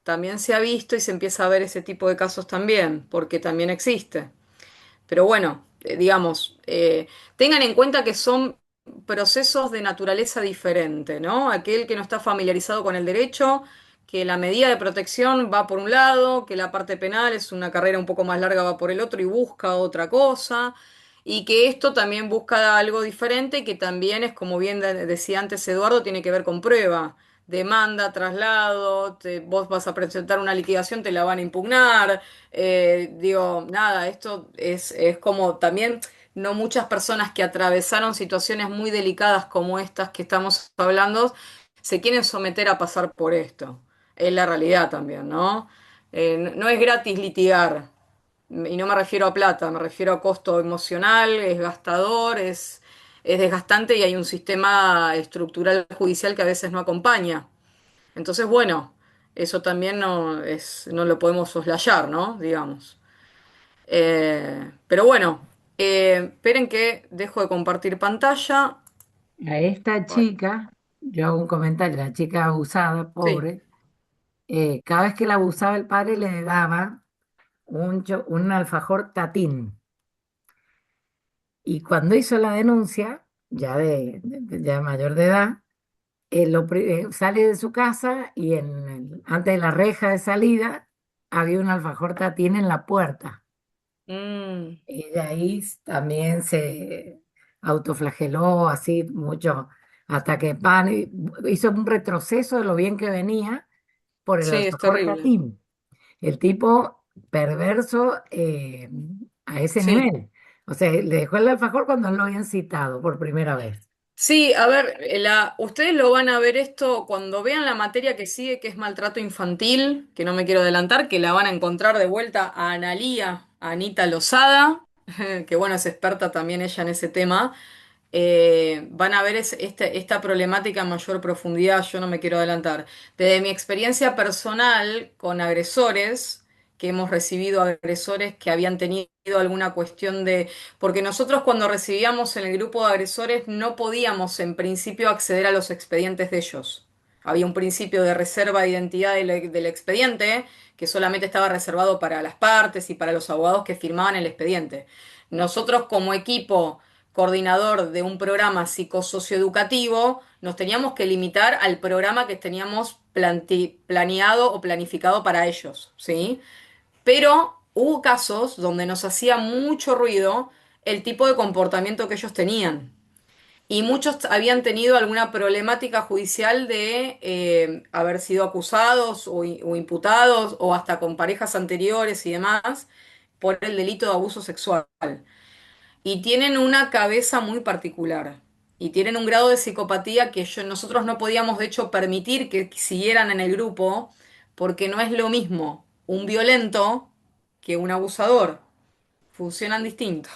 También se ha visto y se empieza a ver ese tipo de casos también, porque también existe. Pero bueno, digamos, tengan en cuenta que son procesos de naturaleza diferente, ¿no? Aquel que no está familiarizado con el derecho, que la medida de protección va por un lado, que la parte penal es una carrera un poco más larga, va por el otro y busca otra cosa. y que esto también busca algo diferente, que también es, como bien decía antes Eduardo, tiene que ver con prueba. Demanda, traslado, vos vas a presentar una liquidación, te la van a impugnar. Digo, nada, esto es como también no muchas personas que atravesaron situaciones muy delicadas como estas que estamos hablando se quieren someter a pasar por esto. Es la realidad también, ¿no? No es gratis litigar. Y no me refiero a plata, me refiero a costo emocional, es gastador, es desgastante y hay un sistema estructural judicial que a veces no acompaña. Entonces, bueno, eso también no lo podemos soslayar, ¿no? Digamos. Pero bueno, esperen que dejo de compartir pantalla. A esta Ay, chica, yo hago un comentario, la chica abusada, sí. pobre, cada vez que la abusaba el padre le daba un alfajor tatín. Y cuando hizo la denuncia, ya ya mayor de edad, sale de su casa y antes de la reja de salida había un alfajor tatín en la puerta. Mm, Ella ahí también se autoflageló así mucho, hasta que hizo un retroceso de lo bien que venía por el sí, es alfajor terrible. tatín. El tipo perverso a ese Sí. nivel. O sea, le dejó el alfajor cuando lo habían citado por primera vez. Sí, a ver, ustedes lo van a ver esto cuando vean la materia que sigue, que es maltrato infantil, que no me quiero adelantar, que la van a encontrar de vuelta a Analía, a Anita Lozada, que bueno, es experta también ella en ese tema. Van a ver esta problemática en mayor profundidad, yo no me quiero adelantar. Desde mi experiencia personal con agresores, que hemos recibido agresores que habían tenido alguna cuestión de... Porque nosotros cuando recibíamos en el grupo de agresores no podíamos en principio acceder a los expedientes de ellos. Había un principio de reserva de identidad del expediente que solamente estaba reservado para las partes y para los abogados que firmaban el expediente. Nosotros como equipo coordinador de un programa psicosocioeducativo, nos teníamos que limitar al programa que teníamos planeado o planificado para ellos, ¿sí? Pero hubo casos donde nos hacía mucho ruido el tipo de comportamiento que ellos tenían. Y muchos habían tenido alguna problemática judicial de haber sido acusados o imputados o hasta con parejas anteriores y demás por el delito de abuso sexual. Y tienen una cabeza muy particular. Y tienen un grado de psicopatía que nosotros no podíamos, de hecho, permitir que siguieran en el grupo, porque no es lo mismo un violento que un abusador. Funcionan distinto.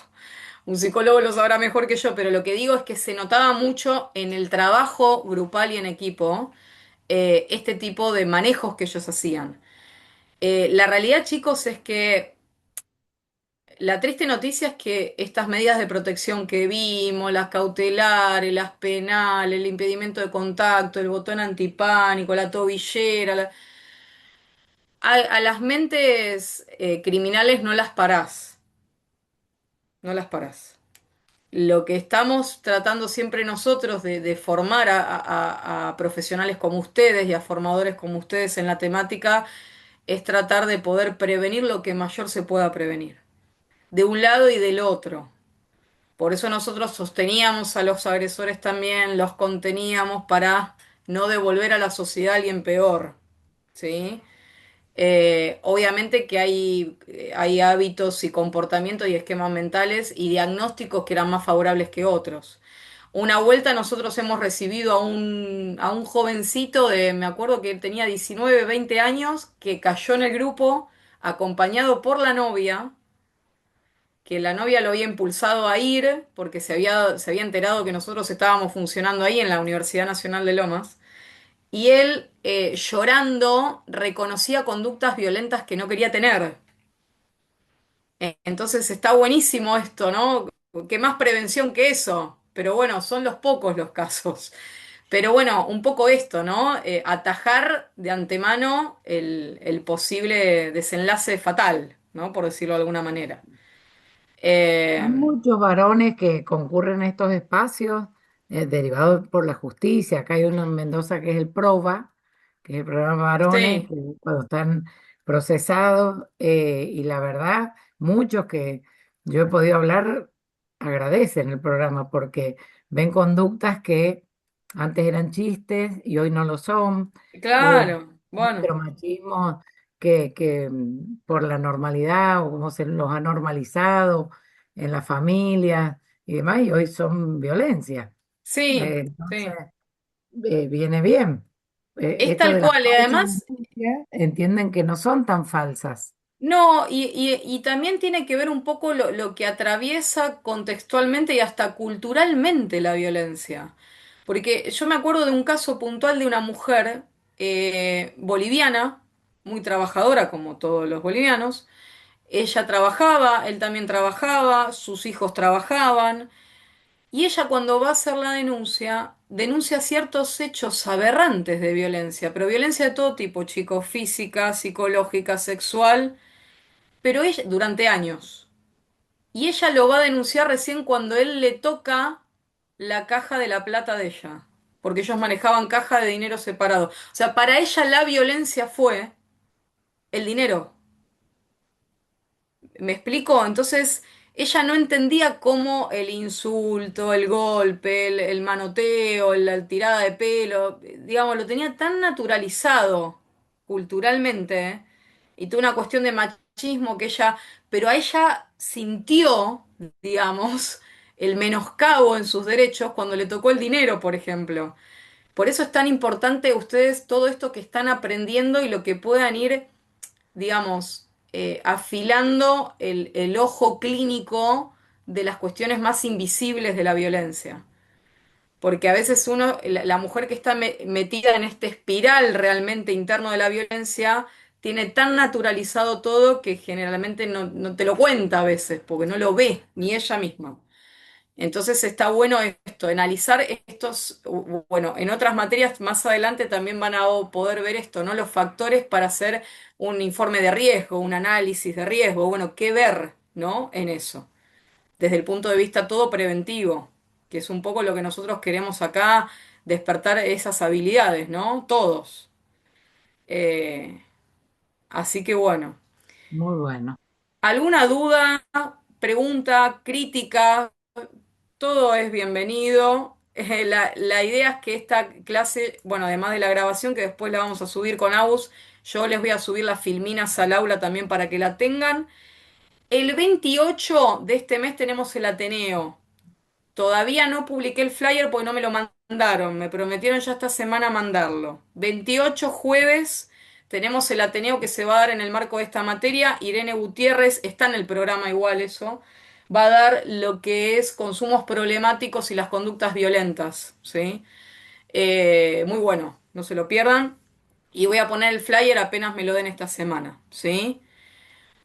Un psicólogo lo sabrá mejor que yo, pero lo que digo es que se notaba mucho en el trabajo grupal y en equipo este tipo de manejos que ellos hacían. La realidad, chicos, es que la triste noticia es que estas medidas de protección que vimos, las cautelares, las penales, el impedimento de contacto, el botón antipánico, la tobillera, a las mentes criminales no las parás, no las parás. Lo que estamos tratando siempre nosotros de formar a profesionales como ustedes y a formadores como ustedes en la temática es tratar de poder prevenir lo que mayor se pueda prevenir, de un lado y del otro. Por eso nosotros sosteníamos a los agresores también, los conteníamos para no devolver a la sociedad a alguien peor, ¿sí? Obviamente que hay hábitos y comportamientos y esquemas mentales y diagnósticos que eran más favorables que otros. Una vuelta nosotros hemos recibido a un jovencito me acuerdo que tenía 19 20 años, que cayó en el grupo acompañado por la novia, que la novia lo había impulsado a ir porque se había enterado que nosotros estábamos funcionando ahí en la Universidad Nacional de Lomas. Y él, llorando, reconocía conductas violentas que no quería tener. Entonces está buenísimo esto, ¿no? ¿Qué más prevención que eso? Pero bueno, son los pocos los casos. Pero bueno, un poco esto, ¿no? Atajar de antemano el posible desenlace fatal, ¿no? Por decirlo de alguna manera. Hay Eh, muchos varones que concurren a estos espacios derivados por la justicia. Acá hay uno en Mendoza que es el PROVA, que es el programa varones, sí, que cuando están procesados, y la verdad, muchos que yo he podido hablar agradecen el programa porque ven conductas que antes eran chistes y hoy no lo son, o Claro, bueno. micromachismos que por la normalidad o como se los ha normalizado en la familia y demás, y hoy son violencia. Sí, Entonces, sí. viene bien. Es Esto tal de las cual, y falsas además, noticias, entienden que no son tan falsas. no, y también tiene que ver un poco lo que atraviesa contextualmente y hasta culturalmente la violencia. Porque yo me acuerdo de un caso puntual de una mujer boliviana, muy trabajadora como todos los bolivianos. Ella trabajaba, él también trabajaba, sus hijos trabajaban. Y ella cuando va a hacer la denuncia, denuncia ciertos hechos aberrantes de violencia, pero violencia de todo tipo, chicos, física, psicológica, sexual, pero ella durante años. Y ella lo va a denunciar recién cuando él le toca la caja de la plata de ella, porque ellos manejaban caja de dinero separado. O sea, para ella la violencia fue el dinero. ¿Me explico? Entonces, ella no entendía cómo el insulto, el golpe, el manoteo, la tirada de pelo, digamos, lo tenía tan naturalizado culturalmente, ¿eh? Y tuvo una cuestión de machismo que ella, pero a ella sintió, digamos, el menoscabo en sus derechos cuando le tocó el dinero, por ejemplo. Por eso es tan importante ustedes todo esto que están aprendiendo y lo que puedan ir, digamos, afilando el ojo clínico de las cuestiones más invisibles de la violencia. Porque a veces uno, la mujer que está metida en este espiral realmente interno de la violencia, tiene tan naturalizado todo que generalmente no te lo cuenta a veces, porque no lo ve ni ella misma. Entonces está bueno esto, analizar estos, bueno, en otras materias más adelante también van a poder ver esto, ¿no? Los factores para hacer un informe de riesgo, un análisis de riesgo, bueno, qué ver, ¿no? En eso, desde el punto de vista todo preventivo, que es un poco lo que nosotros queremos acá, despertar esas habilidades, ¿no? Todos. Eh, así que bueno, Muy bueno. ¿alguna duda, pregunta, crítica? Todo es bienvenido. La idea es que esta clase, bueno, además de la grabación que después la vamos a subir con Agus, yo les voy a subir las filminas al aula también para que la tengan. El 28 de este mes tenemos el Ateneo. Todavía no publiqué el flyer porque no me lo mandaron. Me prometieron ya esta semana mandarlo. 28 jueves tenemos el Ateneo que se va a dar en el marco de esta materia. Irene Gutiérrez, está en el programa igual eso, va a dar lo que es consumos problemáticos y las conductas violentas, ¿sí? Muy bueno, no se lo pierdan. Y voy a poner el flyer apenas me lo den esta semana, ¿sí?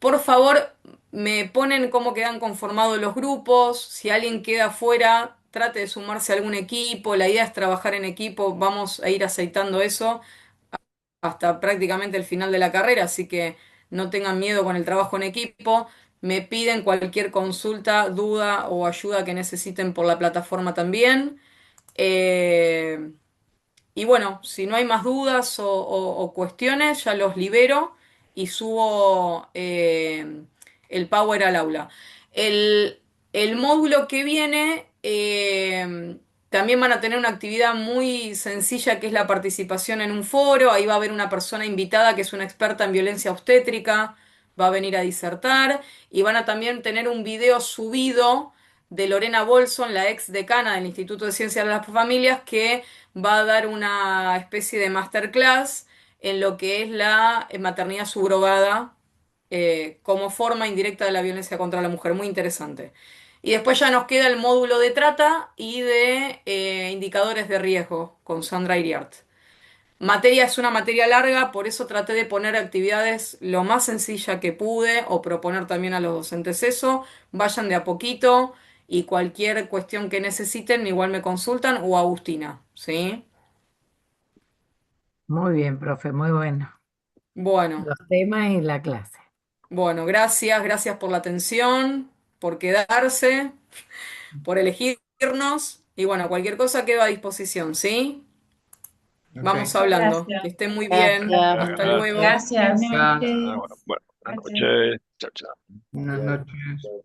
Por favor, me ponen cómo quedan conformados los grupos. Si alguien queda fuera, trate de sumarse a algún equipo. La idea es trabajar en equipo. Vamos a ir aceitando eso hasta prácticamente el final de la carrera, así que no tengan miedo con el trabajo en equipo. Me piden cualquier consulta, duda o ayuda que necesiten por la plataforma también. Eh, y bueno, si no hay más dudas o cuestiones, ya los libero y subo el Power al aula. El, el módulo que viene también van a tener una actividad muy sencilla que es la participación en un foro. Ahí va a haber una persona invitada que es una experta en violencia obstétrica, va a venir a disertar y van a también tener un video subido de Lorena Bolson, la ex decana del Instituto de Ciencias de las Familias, que va a dar una especie de masterclass en lo que es la maternidad subrogada como forma indirecta de la violencia contra la mujer. Muy interesante. Y después ya nos queda el módulo de trata y de indicadores de riesgo con Sandra Iriart. Materia es una materia larga, por eso traté de poner actividades lo más sencilla que pude o proponer también a los docentes eso. Vayan de a poquito y cualquier cuestión que necesiten igual me consultan o Agustina, ¿sí? Muy bien, profe, muy bueno. Bueno, Los temas y la clase. bueno, gracias, gracias por la atención, por quedarse, por elegirnos y bueno, cualquier cosa quedo a disposición, ¿sí? Ok. Vamos Muchas hablando. Que gracias. estén muy bien. Gracias. Hasta Gracias. luego. Gracias. Bueno, buenas Gracias. noches. Chao, chao. Buenas noches.